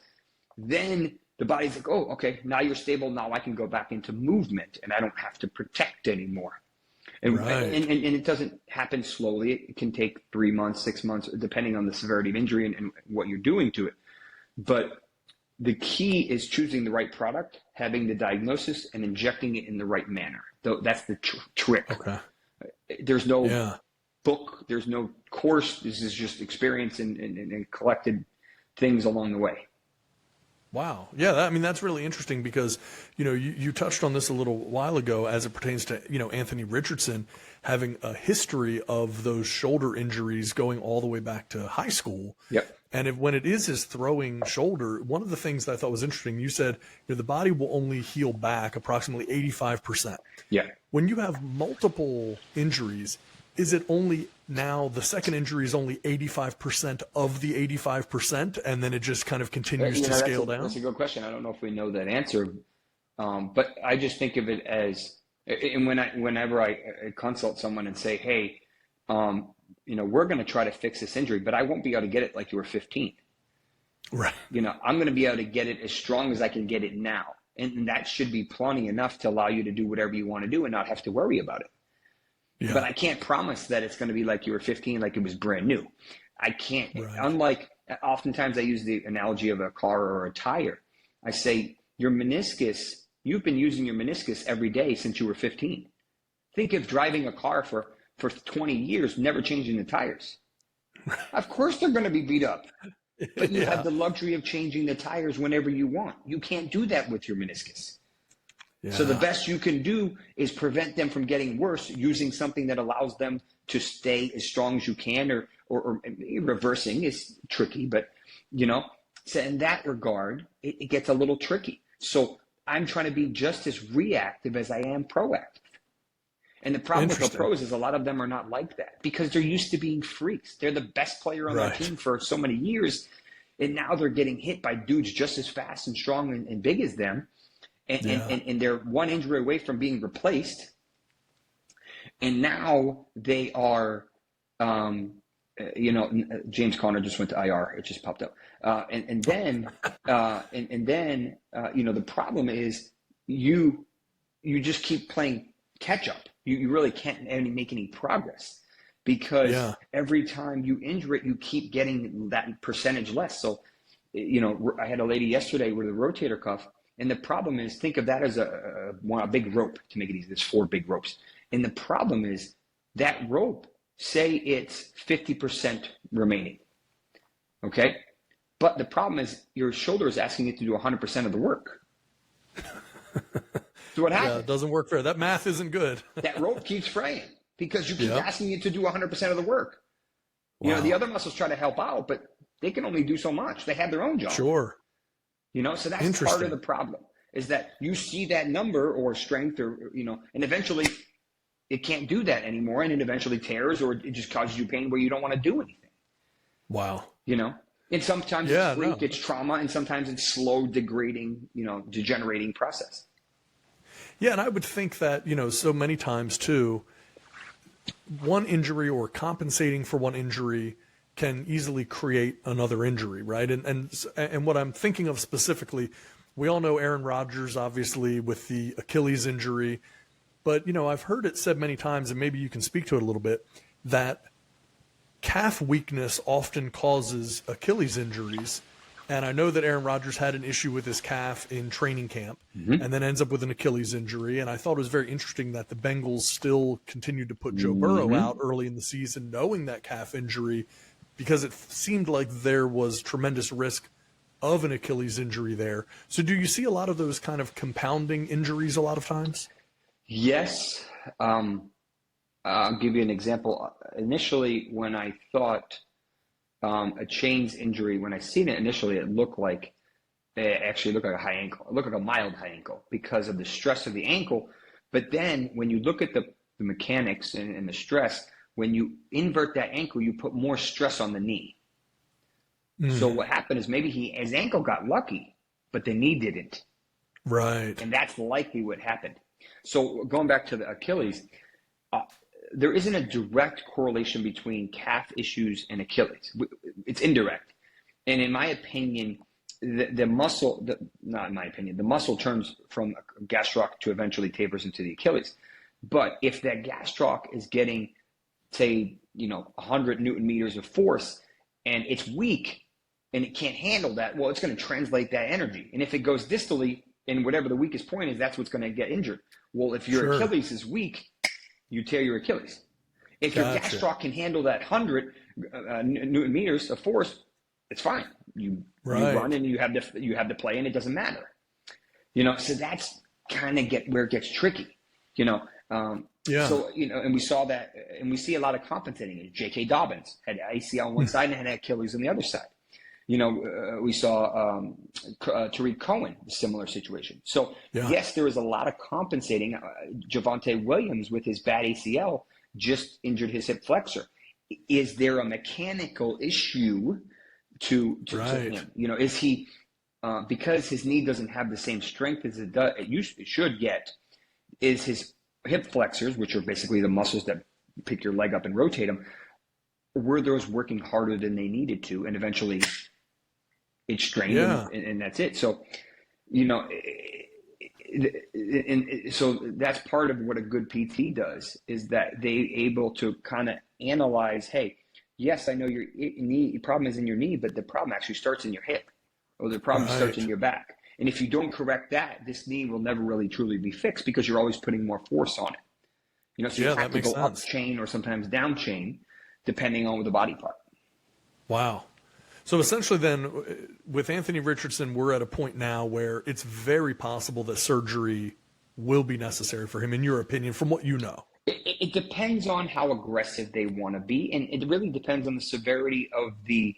then the body's like, oh, okay, now you're stable. Now I can go back into movement and I don't have to protect anymore. And, and it doesn't happen slowly. It can take 3 months, 6 months, depending on the severity of injury and what you're doing to it. But the key is choosing the right product, having the diagnosis, and injecting it in the right manner. That's the trick. Okay. There's no book, there's no course. This is just experience and collected things along the way. Wow. Yeah, I mean, that's really interesting because, you know, you touched on this a little while ago as it pertains to, you know, Anthony Richardson having a history of those shoulder injuries going all the way back to high school. Yep. And when it is his throwing shoulder, one of the things that I thought was interesting, you said, you know, the body will only heal back approximately 85%. Yeah. When you have multiple injuries, is it only now the second injury is only 85% of the 85%, and then it just kind of continues to scale down? That's a good question. I don't know if we know that answer, but I just think of it as, and whenever I consult someone and say, hey, we're going to try to fix this injury, but I won't be able to get it like you were 15. Right. I'm going to be able to get it as strong as I can get it now. And that should be plenty enough to allow you to do whatever you want to do and not have to worry about it. Yeah. But I can't promise that it's going to be like you were 15, like it was brand new. I can't. Right. Unlike, oftentimes I use the analogy of a car or a tire. I say, your meniscus, you've been using your meniscus every day since you were 15. Think of driving a car for 20 years, never changing the tires. Of course they're going to be beat up. But you have the luxury of changing the tires whenever you want. You can't do that with your meniscus. Yeah. So the best you can do is prevent them from getting worse using something that allows them to stay as strong as you can, or reversing is tricky, but so in that regard, it gets a little tricky. So I'm trying to be just as reactive as I am proactive. And the problem with the pros is a lot of them are not like that because they're used to being freaks. They're the best player on their team for so many years, and now they're getting hit by dudes just as fast and strong and big as them. And they're one injury away from being replaced. And now they are, James Conner just went to IR. It just popped up. And then the problem is you just keep playing catch up. You really can't make any progress because every time you injure it, you keep getting that percentage less. So, I had a lady yesterday with a rotator cuff. And the problem is, think of that as a big rope, to make it easy. There's 4 big ropes. And the problem is that rope, say it's 50% remaining, okay? But the problem is your shoulder is asking it to do 100% of the work. So what happens? Yeah, it doesn't work fair. That math isn't good. That rope keeps fraying because you keep asking it to do 100% of the work. Wow. The other muscles try to help out, but they can only do so much. They have their own job. Sure. So that's part of the problem is that you see that number or strength or, and eventually it can't do that anymore. And it eventually tears or it just causes you pain where you don't want to do anything. Wow. And sometimes it's trauma and sometimes it's slow degrading, degenerating process. Yeah. And I would think that, so many times too, one injury or compensating for one injury can easily create another injury, right? And what I'm thinking of specifically, we all know Aaron Rodgers, obviously, with the Achilles injury. But, I've heard it said many times, and maybe you can speak to it a little bit, that calf weakness often causes Achilles injuries. And I know that Aaron Rodgers had an issue with his calf in training camp and then ends up with an Achilles injury. And I thought it was very interesting that the Bengals still continued to put Joe Burrow out early in the season, knowing that calf injury, because it seemed like there was tremendous risk of an Achilles injury there. So do you see a lot of those kind of compounding injuries a lot of times? Yes. I'll give you an example. Initially, when I thought Achane's injury, when I seen it initially, it looked like a high ankle. It looked like a mild high ankle because of the stress of the ankle. But then when you look at the mechanics and the stress, when you invert that ankle, you put more stress on the knee. So what happened is maybe his ankle got lucky, but the knee didn't. Right. And that's likely what happened. So going back to the Achilles, there isn't a direct correlation between calf issues and Achilles. It's indirect. And in my opinion, the muscle turns from a gastroc to eventually tapers into the Achilles. But if that gastroc is getting, say, 100 Newton meters of force and it's weak and it can't handle that, well, it's going to translate that energy. And if it goes distally in whatever the weakest point is, that's what's going to get injured. Well, if your Achilles is weak, you tear your Achilles. If your gastroc can handle that 100 Newton meters of force, it's fine. You run and you have the play and it doesn't matter. So that's kind of where it gets tricky. So, and we saw that, and we see a lot of compensating. J.K. Dobbins had ACL on one side and had Achilles on the other side. We saw Tariq Cohen, a similar situation. So, yes, there was a lot of compensating. Javonte Williams, with his bad ACL, just injured his hip flexor. is there a mechanical issue to Right. him? You know, is he because his knee doesn't have the same strength as it should get? Is his hip flexors, which are basically the muscles that pick your leg up and rotate them, were those working harder than they needed to, and eventually it strained, Yeah. and that's it. So, you know, and so that's part of what a good PT does, is that they able to kind of analyze, hey, yes, I know your knee problem is in your knee, but the problem actually starts in your hip, or the problem starts in your back. And if you don't correct that, this knee will never really truly be fixed, because you're always putting more force on it. You know, so you have to go up chain or sometimes down chain, depending on the body part. Wow. So essentially then, with Anthony Richardson, we're at a point now where it's very possible that surgery will be necessary for him, in your opinion, from what you know. It depends on how aggressive they want to be, and it really depends on the severity of the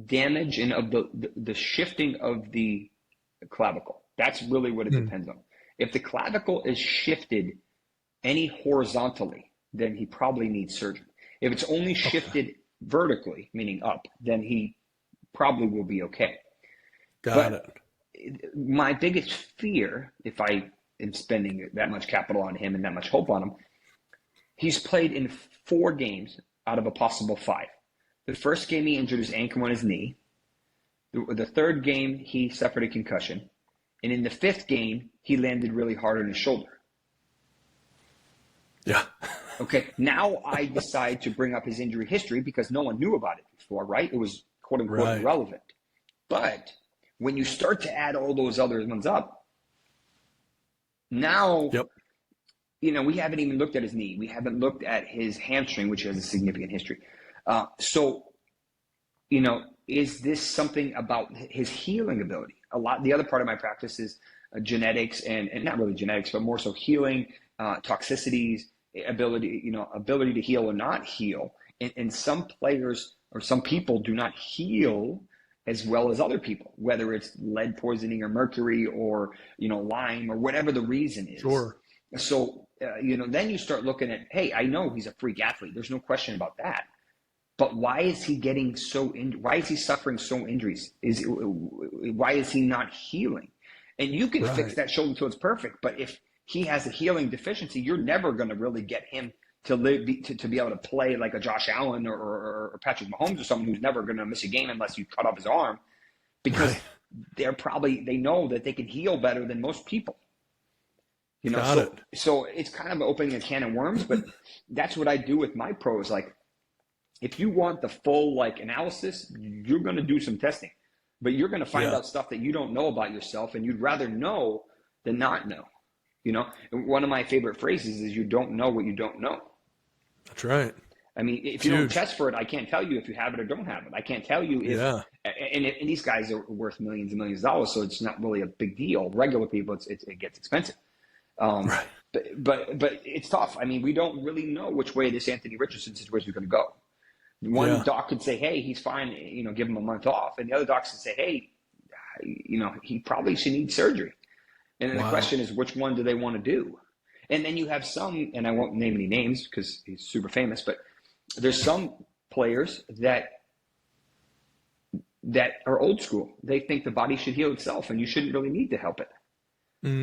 damage and of the shifting of the clavicle. That's really what it depends on. If the clavicle is shifted any horizontally, then he probably needs surgery. If it's only shifted vertically, meaning up, then he probably will be okay. Got it. My biggest fear, if I am spending that much capital on him and that much hope on him, he's played in 4 games out of a possible 5. The first game he injured his ankle on his knee. The third game he suffered a concussion. And in the 5th game, he landed really hard on his shoulder. Yeah. Okay, now I decide to bring up his injury history because no one knew about it before, right? It was quote unquote irrelevant. But when you start to add all those other ones up, now, you know, we haven't even looked at his knee. We haven't looked at his hamstring, which has a significant history. So, you know, is this something about his healing ability? The other part of my practice is genetics, and not really genetics, but more so healing, toxicities, ability to heal or not heal. And some players or some people do not heal as well as other people, whether it's lead poisoning or mercury or, you know, Lyme or whatever the reason is. Sure. So, you know, then you start looking at, hey, I know he's a freak athlete. There's no question about that. But why is he getting why is he suffering so injuries? Why is he not healing? And you can fix that shoulder till it's perfect, but if he has a healing deficiency, you're never going to really get him to be able to play like a Josh Allen or Patrick Mahomes or someone who's never going to miss a game unless you cut off his arm, because they know that they can heal better than most people. You know, so it's kind of opening a can of worms, but that's what I do with my pros. Like, if you want the full analysis, you're going to do some testing, but you're going to find out stuff that you don't know about yourself, and you'd rather know than not know. You know, and one of my favorite phrases is, you don't know what you don't know. That's right. I mean, if you don't test for it, I can't tell you if you have it or don't have it. I can't tell you if, and these guys are worth millions and millions of dollars, so it's not really a big deal. Regular people, it gets expensive. But it's tough. I mean, we don't really know which way this Anthony Richardson situation is going to go. One doc could say, hey, he's fine, you know, give him a month off. And the other docs could say, hey, you know, he probably should need surgery. And then the question is, which one do they want to do? And then you have some, and I won't name any names because he's super famous, but there's some players that are old school. They think the body should heal itself and you shouldn't really need to help it.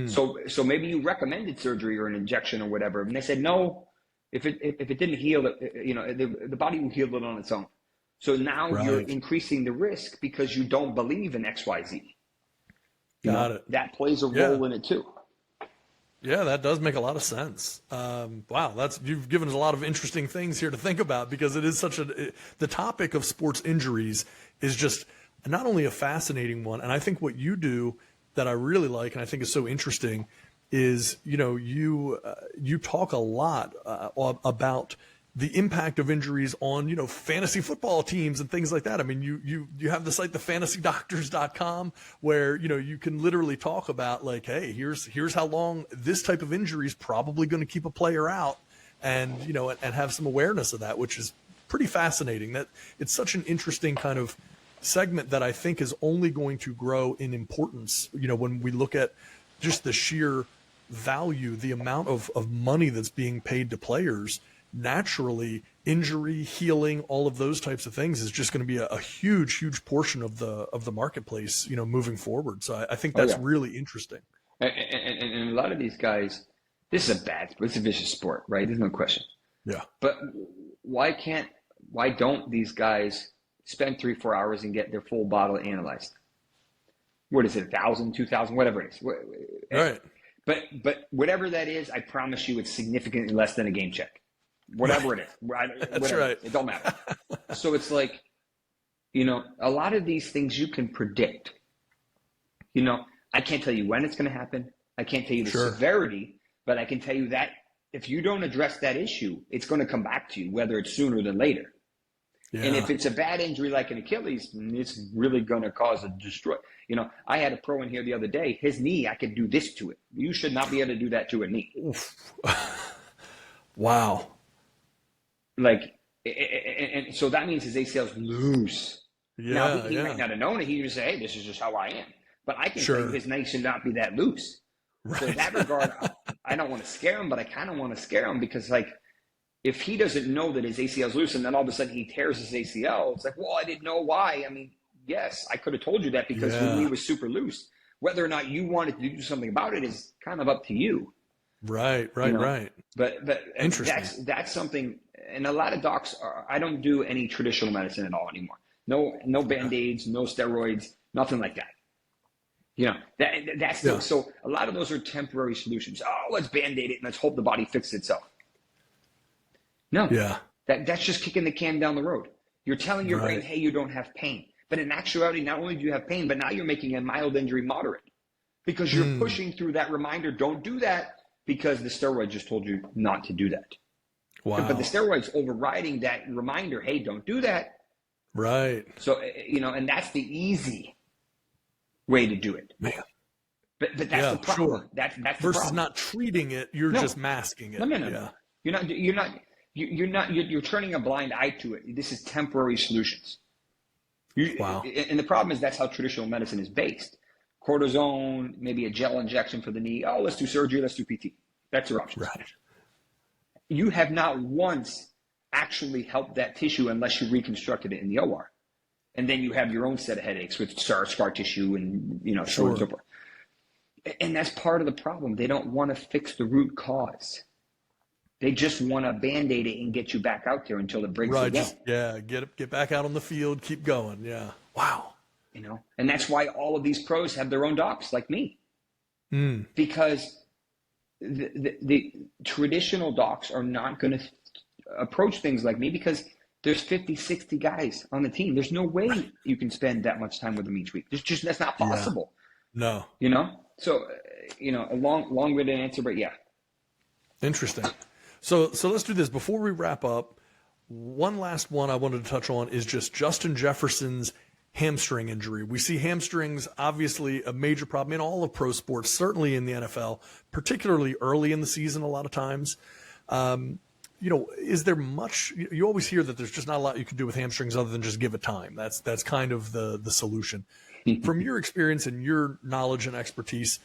So maybe you recommended surgery or an injection or whatever, and they said, no, if it didn't heal, you know, the body will heal it on its own. So now you're increasing the risk because you don't believe in X, Y, Z. Got it. That plays a role in it too. Yeah, that does make a lot of sense. Wow, you've given us a lot of interesting things here to think about, because it is the topic of sports injuries is just not only a fascinating one, and I think what you do that I really like and I think is so interesting is, you know, you talk a lot about the impact of injuries on, you know, fantasy football teams and things like that. I mean, you have the site, thefantasydoctors.com, where, you know, you can literally talk about like, hey, here's how long this type of injury is probably going to keep a player out, and, you know, and have some awareness of that, which is pretty fascinating. That it's such an interesting kind of segment that I think is only going to grow in importance, you know, when we look at just the sheer value, the amount of money that's being paid to players. Naturally, injury, healing, all of those types of things is just going to be a huge, huge portion of the marketplace, moving forward. So I think Oh that's yeah. really interesting. And a lot of these guys, this is a bad sport. It's a vicious sport, right? There's no question. Yeah. But why don't these guys spend 3-4 hours and get their full bottle analyzed? What is it, 1,000, 2,000, whatever it is. Right. But whatever that is, I promise you it's significantly less than a game check. Whatever it is. That's right. It don't matter. So it's like, a lot of these things you can predict. I can't tell you when it's going to happen. I can't tell you the severity, but I can tell you that if you don't address that issue, it's going to come back to you, whether it's sooner than later. Yeah. And if it's a bad injury like an Achilles, it's really going to cause a destroy. I had a pro in here the other day. His knee, I could do this to it. You should not be able to do that to a knee. Wow. And so that means his ACL's loose. Yeah, now, he might not have known it. He would say, hey, this is just how I am. But I can tell you his knee should not be that loose. Right. So in that regard, I don't want to scare him, but I kind of want to scare him because, if he doesn't know that his ACL is loose and then all of a sudden he tears his ACL, it's like, well, I didn't know why. I mean, yes, I could have told you that because his knee was super loose. Whether or not you wanted to do something about it is kind of up to you. Right. But interesting. That's something, and a lot of docs I don't do any traditional medicine at all anymore. No Band-Aids, no steroids, nothing like that. That's so a lot of those are temporary solutions. Oh, let's Band-Aid it and let's hope the body fixes itself. No. Yeah. That's just kicking the can down the road. You're telling your brain, hey, you don't have pain. But in actuality, not only do you have pain, but now you're making a mild injury moderate because you're pushing through that reminder, don't do that, because the steroid just told you not to do that. Wow. But the steroid's overriding that reminder, hey, don't do that. Right. So, and that's the easy way to do it. Man. But that's the problem. Sure. That's the versus problem. Not treating it, you're just masking it. No. You're turning a blind eye to it. This is temporary solutions. Wow. And the problem is that's how traditional medicine is based. Cortisone, maybe a gel injection for the knee. Oh, let's do surgery. Let's do PT. That's your option. Right. You have not once actually helped that tissue unless you reconstructed it in the OR. And then you have your own set of headaches with scar tissue and, so on and so forth. And that's part of the problem. They don't want to fix the root cause. They just want to Band-Aid it and get you back out there until it breaks again. Get back out on the field, keep going. Yeah. Wow. And that's why all of these pros have their own docs like me. Because the traditional docs are not going to approach things like me because there's 50, 60 guys on the team. There's no way you can spend that much time with them each week. That's not possible. Yeah. No. So, a long-winded answer, but yeah. Interesting. So let's do this. Before we wrap up, one last one I wanted to touch on is just Justin Jefferson's hamstring injury. We see hamstrings, obviously a major problem in all of pro sports, certainly in the NFL, particularly early in the season a lot of times. Is there much, you always hear that there's just not a lot you can do with hamstrings other than just give it time. That's kind of the solution. From your experience and your knowledge and expertise,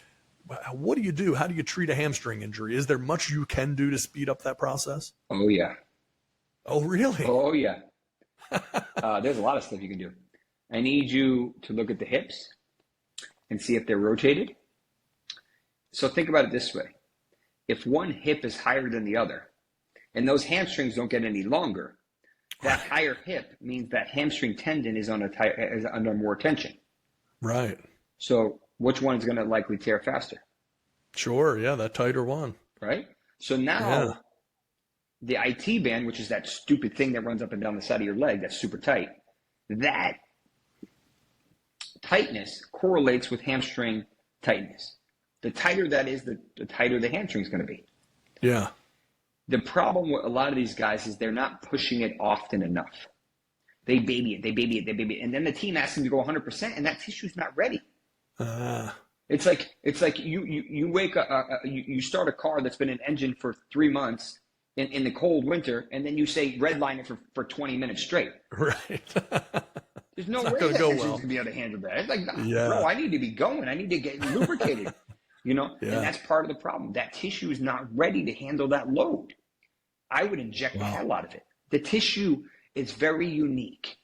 what do you do? How do you treat a hamstring injury? Is there much you can do to speed up that process? Oh, yeah. Oh, really? Oh, yeah. There's a lot of stuff you can do. I need you to look at the hips and see if they're rotated. So think about it this way. If one hip is higher than the other, and those hamstrings don't get any longer, that higher hip means that hamstring tendon is under more tension. Right. So which one is going to likely tear faster? Sure, yeah, that tighter one. Right? So now the IT band, which is that stupid thing that runs up and down the side of your leg that's super tight, that tightness correlates with hamstring tightness. The tighter that is, the tighter the hamstring is going to be. Yeah. The problem with a lot of these guys is they're not pushing it often enough. They baby it. And then the team asks them to go 100%, and that tissue's not ready. It's like you wake up, you start a car that's been an engine for 3 months in the cold winter, and then you say redline it for 20 minutes straight. Right. There's no way that engine's going to be able to handle that. It's like, bro, I need to be going. I need to get lubricated. And that's part of the problem. That tissue is not ready to handle that load. I would inject the hell out of it. The tissue is very unique.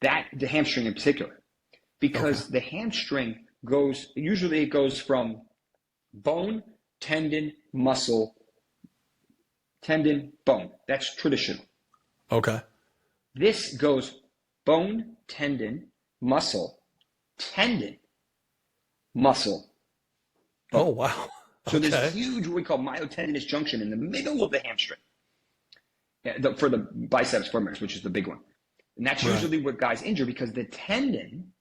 The hamstring in particular, because the hamstring usually it goes from bone, tendon, muscle, tendon, bone. That's traditional. Okay. This goes bone, tendon, muscle, tendon, muscle, bone. Oh, wow. So Okay. there's huge, what we call myotendinous junction in the middle of the hamstring for the biceps femoris, which is the big one. And that's usually what guys injure because the tendon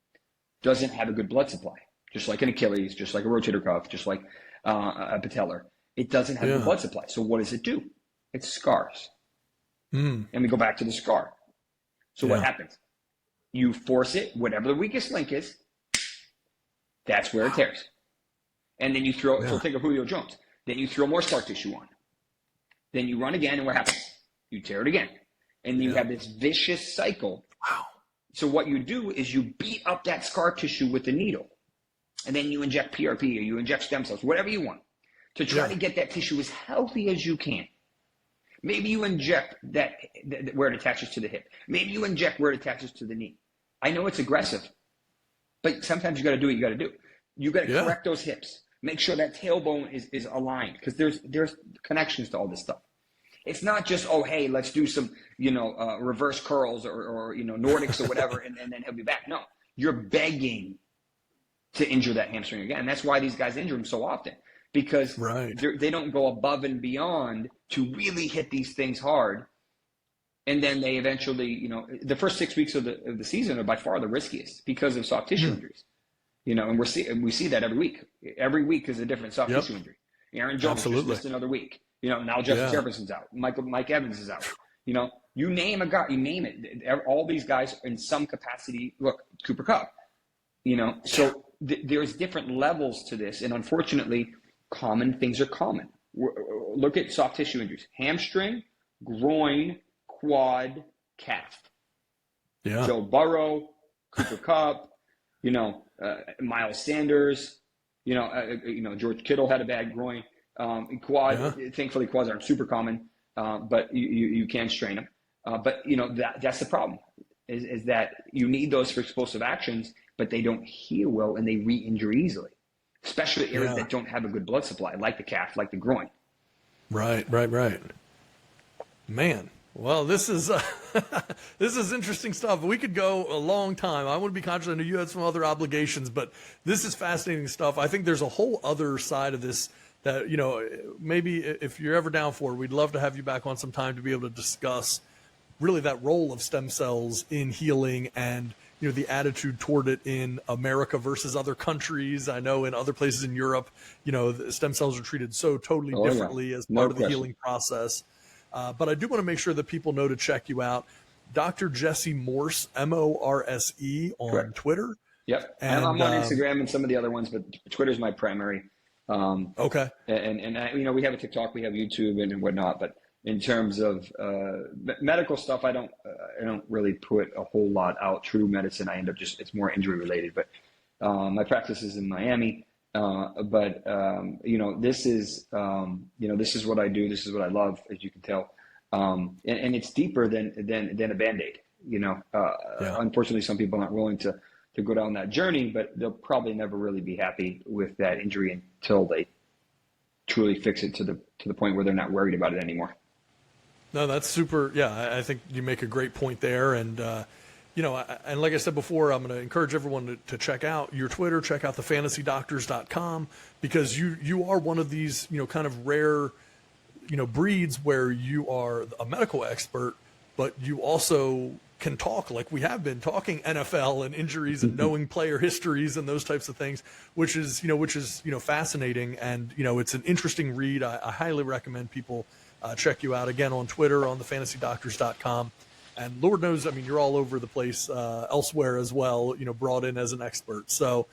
doesn't have a good blood supply, just like an Achilles, just like a rotator cuff, just like a patellar. It doesn't have good blood supply. So what does it do? It scars. And we go back to the scar. So what happens? You force it, whatever the weakest link is, that's where it tears. And then you throw, so think of Julio Jones. Then you throw more scar tissue on. Then you run again, and what happens? You tear it again. And you have this vicious cycle. Wow. So what you do is you beat up that scar tissue with the needle. And then you inject PRP or you inject stem cells, whatever you want, to try to get that tissue as healthy as you can. Maybe you inject that where it attaches to the hip. Maybe you inject where it attaches to the knee. I know it's aggressive, but sometimes you got to do what you got to do. You got to correct those hips. Make sure that tailbone is aligned because there's connections to all this stuff. It's not just, oh, hey, let's do some, reverse curls or Nordics or whatever, and then he'll be back. No, you're begging to injure that hamstring again. And that's why these guys injure them so often because they don't go above and beyond to really hit these things hard. And then they eventually, the first 6 weeks of the season are by far the riskiest because of soft tissue injuries. And we see that every week. Every week is a different soft tissue injury. Aaron Jones just missed another week. Now Justin Jefferson's out. Mike Evans is out. You name a guy, you name it. All these guys in some capacity. Look, Cooper Kupp. So there's different levels to this, and unfortunately, common things are common. Look at soft tissue injuries: hamstring, groin, quad, calf. Yeah. Joe Burrow, Cooper Kupp. Miles Sanders. George Kittle had a bad groin. Quad, thankfully quads aren't super common, but you can strain them. But that's the problem is that you need those for explosive actions, but they don't heal well and they re-injure easily, especially areas that don't have a good blood supply, like the calf, like the groin. Right. Man, well, this is this is interesting stuff. We could go a long time. I want to be conscious. I know you had some other obligations, but this is fascinating stuff. I think there's a whole other side of this that, maybe if you're ever down for it, we'd love to have you back on some time to be able to discuss really that role of stem cells in healing and, the attitude toward it in America versus other countries. I know in other places in Europe, the stem cells are treated so totally differently as part of the healing process. But I do want to make sure that people know to check you out. Dr. Jesse Morse, Morse, on Twitter. Yep. And I'm on Instagram and some of the other ones, but Twitter's my primary. Okay. And we have a TikTok, we have YouTube and whatnot, but in terms of medical stuff, I don't really put a whole lot out. True medicine, I end up it's more injury related. But my practice is in Miami. But this is what I do. This is what I love, as you can tell. And it's deeper than a Band-Aid. Unfortunately, some people aren't willing to go down that journey, but they'll probably never really be happy with that injury until they truly fix it to the point where they're not worried about it anymore. No, that's super. Yeah, I think you make a great point there. And, and like I said before, I'm going to encourage everyone to check out your Twitter, check out thefantasydoctors.com, because you are one of these, kind of rare, breeds where you are a medical expert, but you also can talk like we have been talking NFL and injuries and knowing player histories and those types of things, which is fascinating. And, it's an interesting read. I highly recommend people check you out again on Twitter, on thefantasydoctors.com. And Lord knows, you're all over the place elsewhere as well, brought in as an expert. So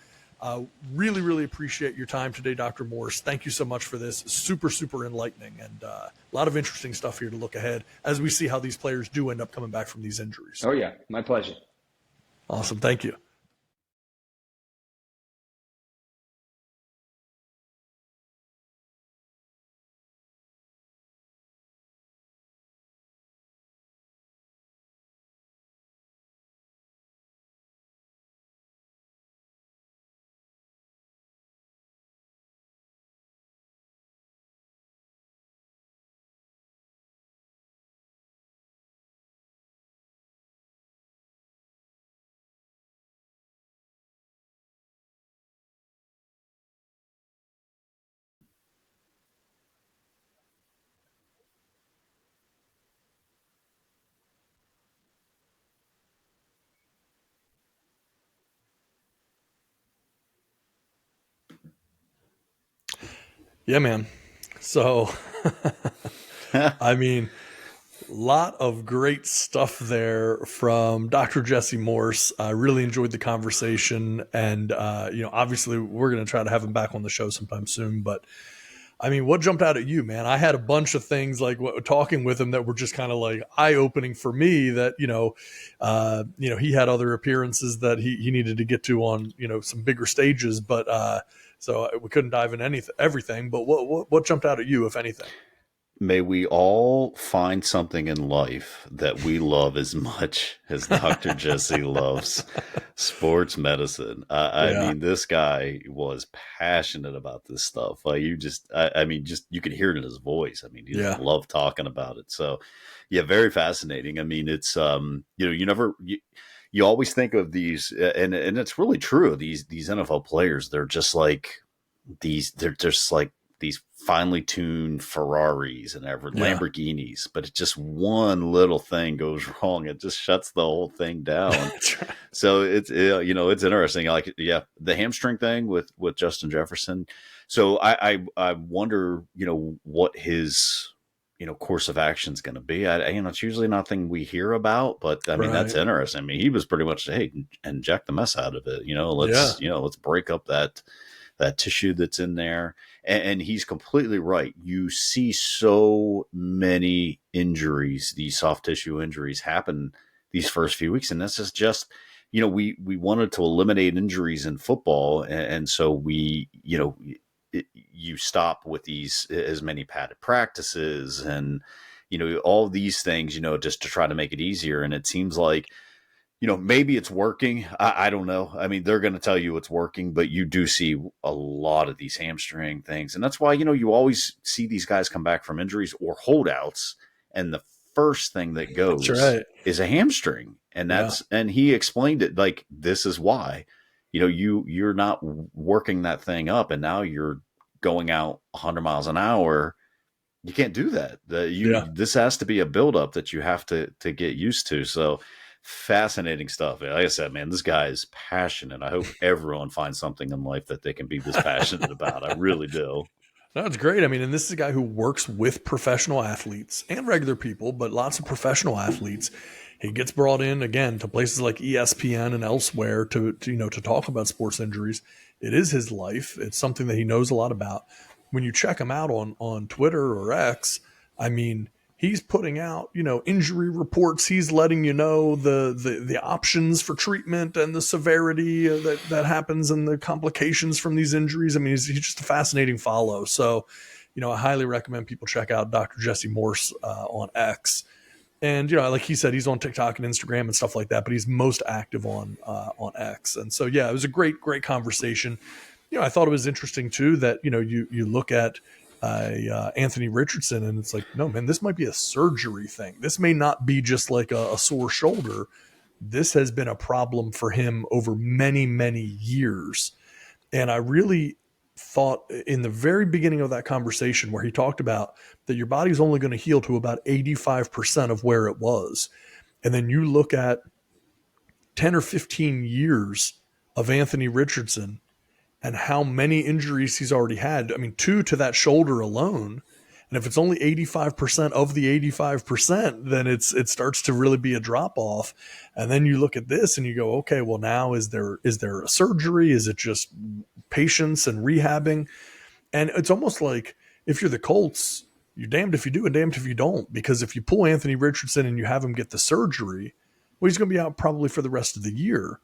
really, really appreciate your time today, Dr. Morse. Thank you so much for this. Super, super enlightening, and a lot of interesting stuff here to look ahead as we see how these players do end up coming back from these injuries. Oh, yeah. My pleasure. Awesome. Thank you. Yeah, man. So, I mean, lot of great stuff there from Dr. Jesse Morse. I really enjoyed the conversation, and obviously we're going to try to have him back on the show sometime soon. But I mean, what jumped out at you, man? I had a bunch of things like talking with him that were just kind of like eye opening for me. That he had other appearances that he needed to get to on some bigger stages, but so we couldn't dive in everything. But what jumped out at you, if anything? May we all find something in life that we love as much as Dr. Jesse loves sports medicine. I Yeah, mean, this guy was passionate about this stuff. Like I mean, just you could hear it in his voice. I mean, he just yeah, loved talking about it. So, yeah, very fascinating. I mean, it's you always think of these, and it's really true. These NFL players, they're just like these finely tuned Ferraris and yeah. Lamborghinis, but it's just one little thing goes wrong, it just shuts the whole thing down. That's right. So it's interesting. Like, yeah, the hamstring thing with Justin Jefferson. So I wonder, what his course of action is going to be. It's usually nothing we hear about, but I mean that's Right. interesting. I mean, he was pretty much, hey, inject the mess out of it. Yeah. Let's break up that tissue that's in there. And he's completely right. You see so many injuries, these soft tissue injuries happen these first few weeks. And this is just, we wanted to eliminate injuries in football. And so you stop with these as many padded practices and, all these things, just to try to make it easier. And it seems like, maybe it's working. I don't know. I mean, they're going to tell you it's working, but you do see a lot of these hamstring things. And that's why, you always see these guys come back from injuries or holdouts. And the first thing that That's goes right. is a hamstring. And Yeah. and he explained it like, this is why, you're not working that thing up. And now you're going out 100 miles an hour. You can't do that. Yeah. This has to be a buildup that you have to get used to. So, fascinating stuff. Like I said, man, this guy is passionate. I hope everyone finds something in life that they can be this passionate about. I really do. That's great. I mean, and this is a guy who works with professional athletes and regular people, but lots of professional athletes. He gets brought in again to places like ESPN and elsewhere to talk about sports injuries. It is his life. It's something that he knows a lot about. When you check him out on Twitter or X, I mean, he's putting out injury reports. He's letting you know the options for treatment and the severity that happens and the complications from these injuries. I mean, he's just a fascinating follow. So I highly recommend people check out Dr. Jesse Morse on X. And like he said, he's on TikTok and Instagram and stuff like that, but he's most active on X. And so yeah, it was a great conversation. I thought it was interesting too that you look at Anthony Richardson and it's like, no man, this might be a surgery thing. This may not be just like a sore shoulder. This has been a problem for him over many years. And I really thought in the very beginning of that conversation where he talked about that your body's only going to heal to about 85% of where it was. And then you look at 10 or 15 years of Anthony Richardson and how many injuries he's already had. I mean, 2 to that shoulder alone. And if it's only 85% of the 85%, then it starts to really be a drop off. And then you look at this and you go, okay, well now is there a surgery? Is it just patience and rehabbing? And it's almost like if you're the Colts, you're damned if you do and damned if you don't. Because if you pull Anthony Richardson and you have him get the surgery, well, he's going to be out probably for the rest of the year.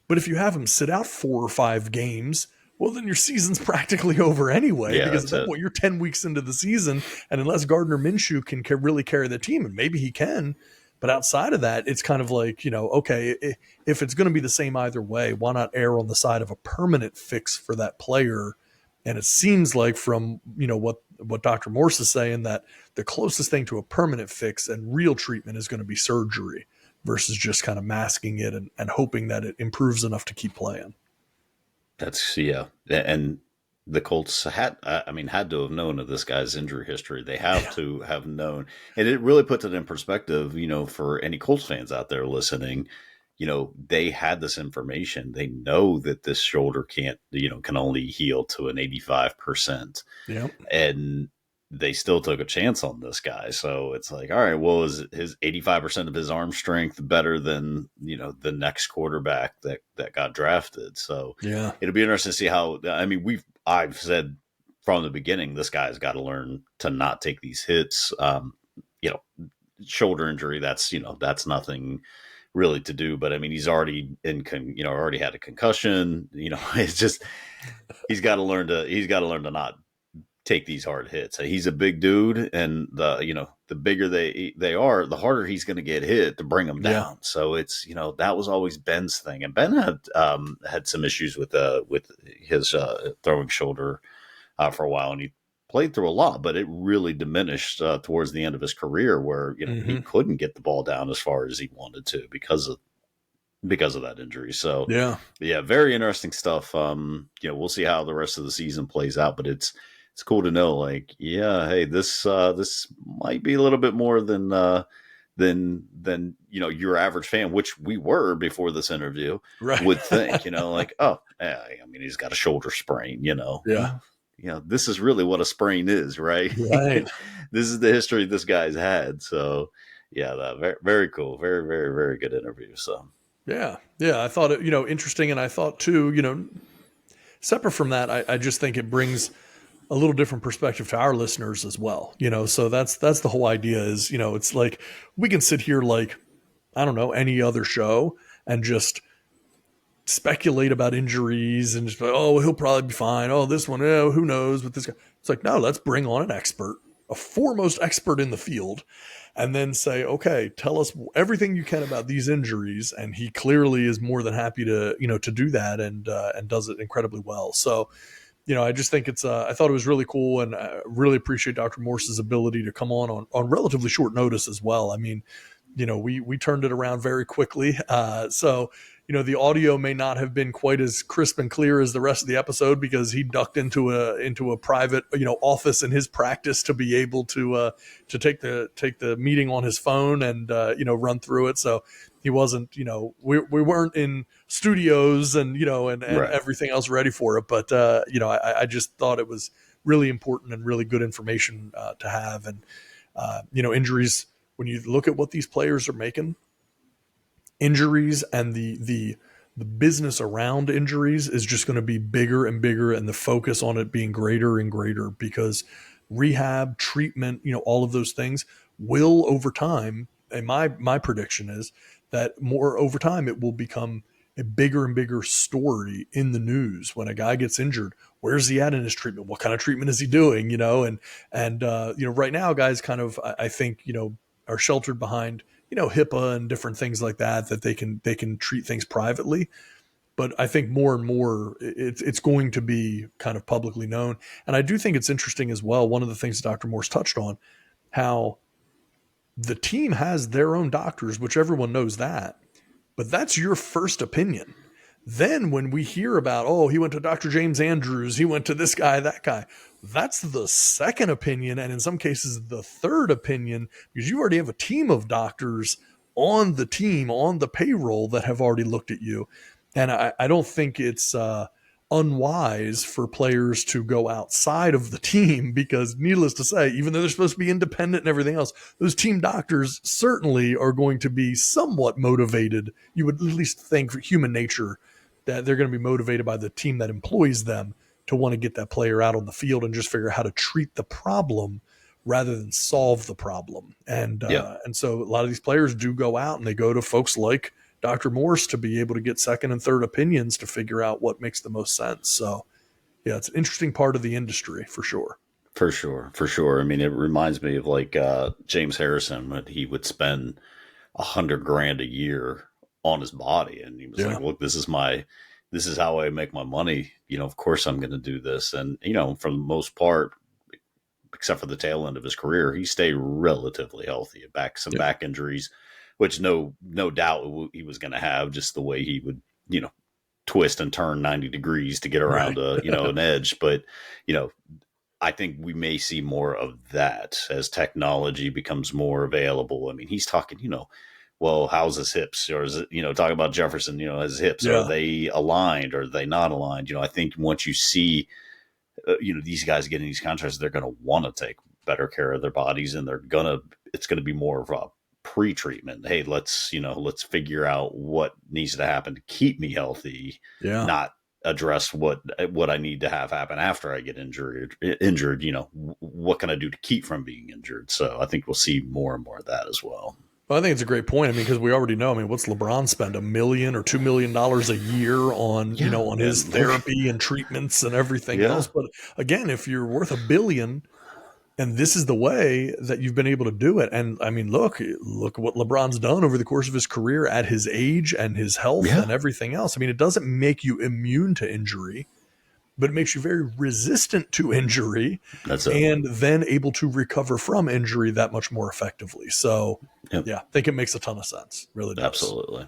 But if you have him sit out 4 or 5 games, well, then your season's practically over anyway, Yeah, because that's at that it. point you're 10 weeks into the season. And unless Gardner Minshew can really carry the team, and maybe he can, but outside of that, it's kind of like, okay, if it's going to be the same either way, why not err on the side of a permanent fix for that player? And it seems like from, what Dr. Morse is saying, that the closest thing to a permanent fix and real treatment is going to be surgery versus just kind of masking it and hoping that it improves enough to keep playing. That's yeah. And the Colts had to have known of this guy's injury history. They have to have known. And it really puts it in perspective, for any Colts fans out there listening. they had this information. They know that this shoulder can only heal to an 85%. Yep. And they still took a chance on this guy. So it's like, all right, well, is his 85% of his arm strength better than, the next quarterback that got drafted? So Yeah. it'll be interesting to see how, I've said from the beginning, this guy's got to learn to not take these hits. Shoulder injury, that's nothing really to do, but I mean, he's already already had a concussion, it's just, he's got to learn to not take these hard hits. He's a big dude, and the bigger they are, the harder he's going to get hit to bring them down. Yeah. So it's, that was always Ben's thing. And Ben had some issues with his throwing shoulder for a while, and he played through a lot, but it really diminished towards the end of his career, where he couldn't get the ball down as far as he wanted to because of that injury. So yeah, very interesting stuff. We'll see how the rest of the season plays out, but it's cool to know, like, yeah, hey, this might be a little bit more than your average fan, which we were before this interview, right, would think. Like, oh, yeah, I mean, he's got a shoulder sprain. Yeah. This is really what a sprain is, right? Right. This is the history this guy's had. So yeah, very, very cool. Very, very, very good interview. So yeah, I thought it, interesting. And I thought too, separate from that, I just think it brings a little different perspective to our listeners as well. So that's the whole idea is, it's like we can sit here like, I don't know, any other show and just speculate about injuries and just like, oh, well, he'll probably be fine. Oh, this one, who knows with this guy. It's like, no, let's bring on an expert, a foremost expert in the field, and then say, okay, tell us everything you can about these injuries. And he clearly is more than happy to, to do that and does it incredibly well. So, I just think it's, I thought it was really cool, and I really appreciate Dr. Morse's ability to come on relatively short notice as well. I mean, we turned it around very quickly. So, the audio may not have been quite as crisp and clear as the rest of the episode because he ducked into a private, office in his practice to be able to take the meeting on his phone and, run through it. So he wasn't, we weren't in studios and, and Right. everything else ready for it. But, I just thought it was really important and really good information to have. And, injuries, when you look at what these players are making, injuries and the business around injuries is just going to be bigger and bigger, and the focus on it being greater and greater, because rehab, treatment, all of those things will over time, and my prediction is that more over time it will become a bigger and bigger story in the news. When a guy gets injured, where's he at in his treatment? What kind of treatment is he doing? And right now guys kind of, I think, are sheltered behind, HIPAA and different things like that they can treat things privately. But I think more and more it's going to be kind of publicly known. And I do think it's interesting as well. One of the things Dr. Morse touched on, how the team has their own doctors, which everyone knows that, but that's your first opinion. Then when we hear about, oh, he went to Dr. James Andrews, he went to this guy, that guy, that's the second opinion, and in some cases the third opinion, because you already have a team of doctors on the team, on the payroll, that have already looked at you. And I don't think it's unwise for players to go outside of the team, because needless to say, even though they're supposed to be independent and everything else, those team doctors certainly are going to be somewhat motivated. You would at least think, for human nature, that they're going to be motivated by the team that employs them to want to get that player out on the field and just figure out how to treat the problem rather than solve the problem. And so a lot of these players do go out and they go to folks like Dr. Morse to be able to get second and third opinions to figure out what makes the most sense. So yeah, it's an interesting part of the industry for sure. For sure. I mean, it reminds me of like James Harrison, when he would spend $100,000 a year on his body, and he was like, look, this is how I make my money. Of course I'm going to do this. And, for the most part, except for the tail end of his career, he stayed relatively healthy. Back injuries, which no doubt he was going to have, just the way he would, twist and turn 90 degrees to get around an edge. But, I think we may see more of that as technology becomes more available. I mean, he's talking, well, how's his hips? Or is it, talking about Jefferson, his hips, are Yeah. they aligned? Or are they not aligned? I think once you see, these guys getting these contracts, they're going to want to take better care of their bodies, and it's going to be more of a pre-treatment. Hey, let's figure out what needs to happen to keep me healthy, Yeah. not address what I need to have happen after I get injured. What can I do to keep from being injured? So I think we'll see more and more of that as well. Well, I think it's a great point. I mean, because we already know. I mean, what's LeBron spend $1 million or $2 million a year on, on his therapy and treatments and everything else? But again, if you're worth $1 billion, and this is the way that you've been able to do it, and I mean, look what LeBron's done over the course of his career at his age and his health and everything else. I mean, it doesn't make you immune to injury, but it makes you very resistant to injury. That's it. And then able to recover from injury that much more effectively. So, I think it makes a ton of sense. Really does. Absolutely.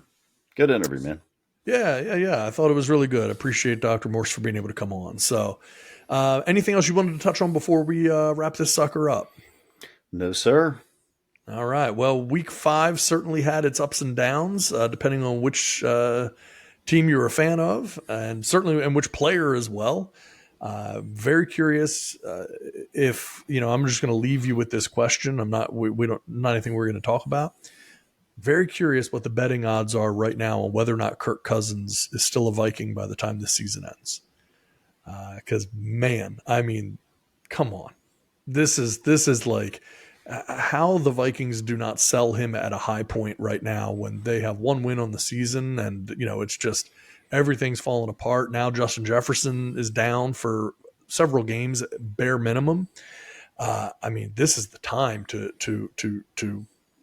Good interview, man. Yeah. I thought it was really good. I appreciate Dr. Morse for being able to come on. So, anything else you wanted to touch on before we wrap this sucker up? No, sir. All right. Well, week 5 certainly had its ups and downs, depending on which team you're a fan of, and certainly and which player as well. Very curious if I'm just going to leave you with this question. I'm not. We don't. Not anything we're going to talk about. Very curious what the betting odds are right now on whether or not Kirk Cousins is still a Viking by the time this season ends. Because man, I mean, come on, this is like how the Vikings do not sell him at a high point right now when they have 1 win on the season, and it's just everything's falling apart. Now Justin Jefferson is down for several games, bare minimum. I mean, this is the time to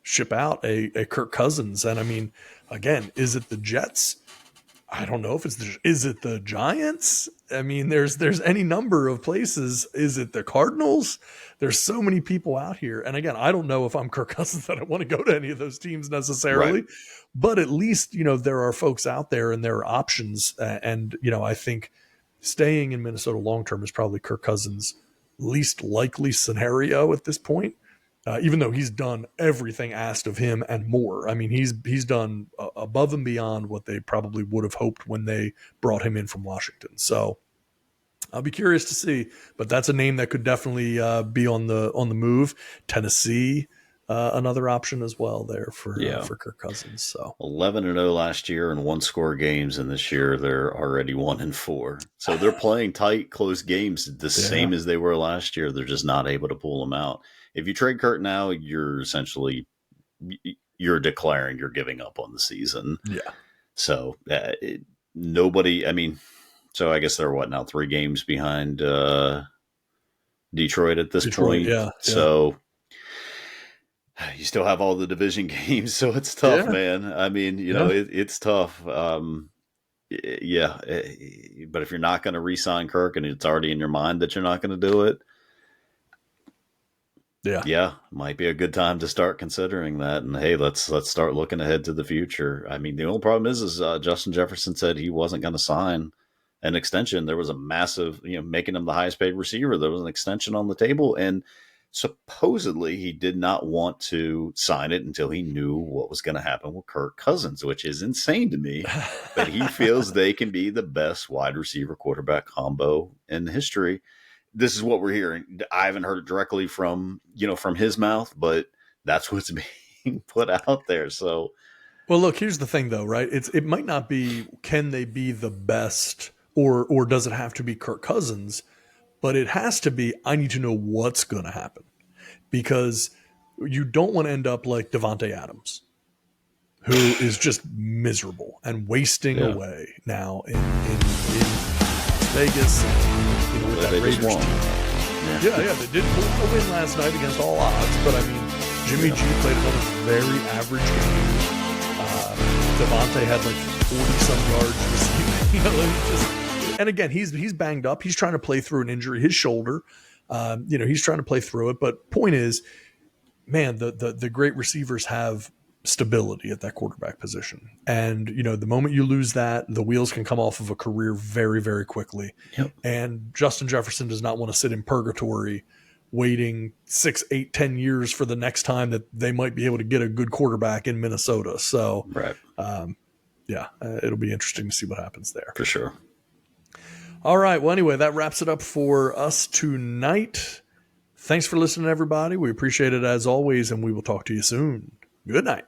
ship out a Kirk Cousins, and I mean, again, is it the Jets? I don't know if is it the Giants? I mean, there's any number of places. Is it the Cardinals? There's so many people out here. And again, I don't know if I'm Kirk Cousins that I want to go to any of those teams necessarily, Right. But at least, there are folks out there and there are options. And, I think staying in Minnesota long-term is probably Kirk Cousins' least likely scenario at this point. Even though he's done everything asked of him and more. I mean, he's done above and beyond what they probably would have hoped when they brought him in from Washington. So I'll be curious to see, but that's a name that could definitely be on the move. Tennessee, another option as well there for Kirk Cousins. So 11-0 last year in 1-score games, and this year they're already 1-4. So they're playing tight, close games the same as they were last year. They're just not able to pull them out. If you trade Kurt now, you're essentially declaring you're giving up on the season. Yeah. So nobody. I mean, so I guess they're now 3 games behind Detroit at this point. Yeah. So you still have all the division games, so it's tough, man. I mean, it's tough. But if you're not going to re-sign Kirk and it's already in your mind that you're not going to do it. Yeah, might be a good time to start considering that. And hey, let's start looking ahead to the future. I mean, the only problem is Justin Jefferson said he wasn't going to sign an extension. There was a massive, making him the highest paid receiver. There was an extension on the table, and supposedly he did not want to sign it until he knew what was going to happen with Kirk Cousins, which is insane to me. But he feels they can be the best wide receiver quarterback combo in history. This is what we're hearing. I haven't heard it directly from his mouth, but that's what's being put out there. So, well, look, here's the thing though, right? It might not be, can they be the best or does it have to be Kirk Cousins? But it has to be, I need to know what's going to happen, because you don't want to end up like Devontae Adams, who is just miserable and wasting away now in Vegas. With that Raiders team. Yeah, they did pull a win last night against all odds, but I mean, Jimmy G played another very average game. Devontae had like 40-some yards receiving. And again, he's banged up. He's trying to play through an injury, his shoulder. He's trying to play through it. But point is, man, the great receivers have stability at that quarterback position. And, the moment you lose that, the wheels can come off of a career very, very quickly. Yep. And Justin Jefferson does not want to sit in purgatory waiting 6, 8, 10 years for the next time that they might be able to get a good quarterback in Minnesota. So, Right. It'll be interesting to see what happens there. For sure. All right. Well, anyway, that wraps it up for us tonight. Thanks for listening, everybody. We appreciate it as always, and we will talk to you soon. Good night.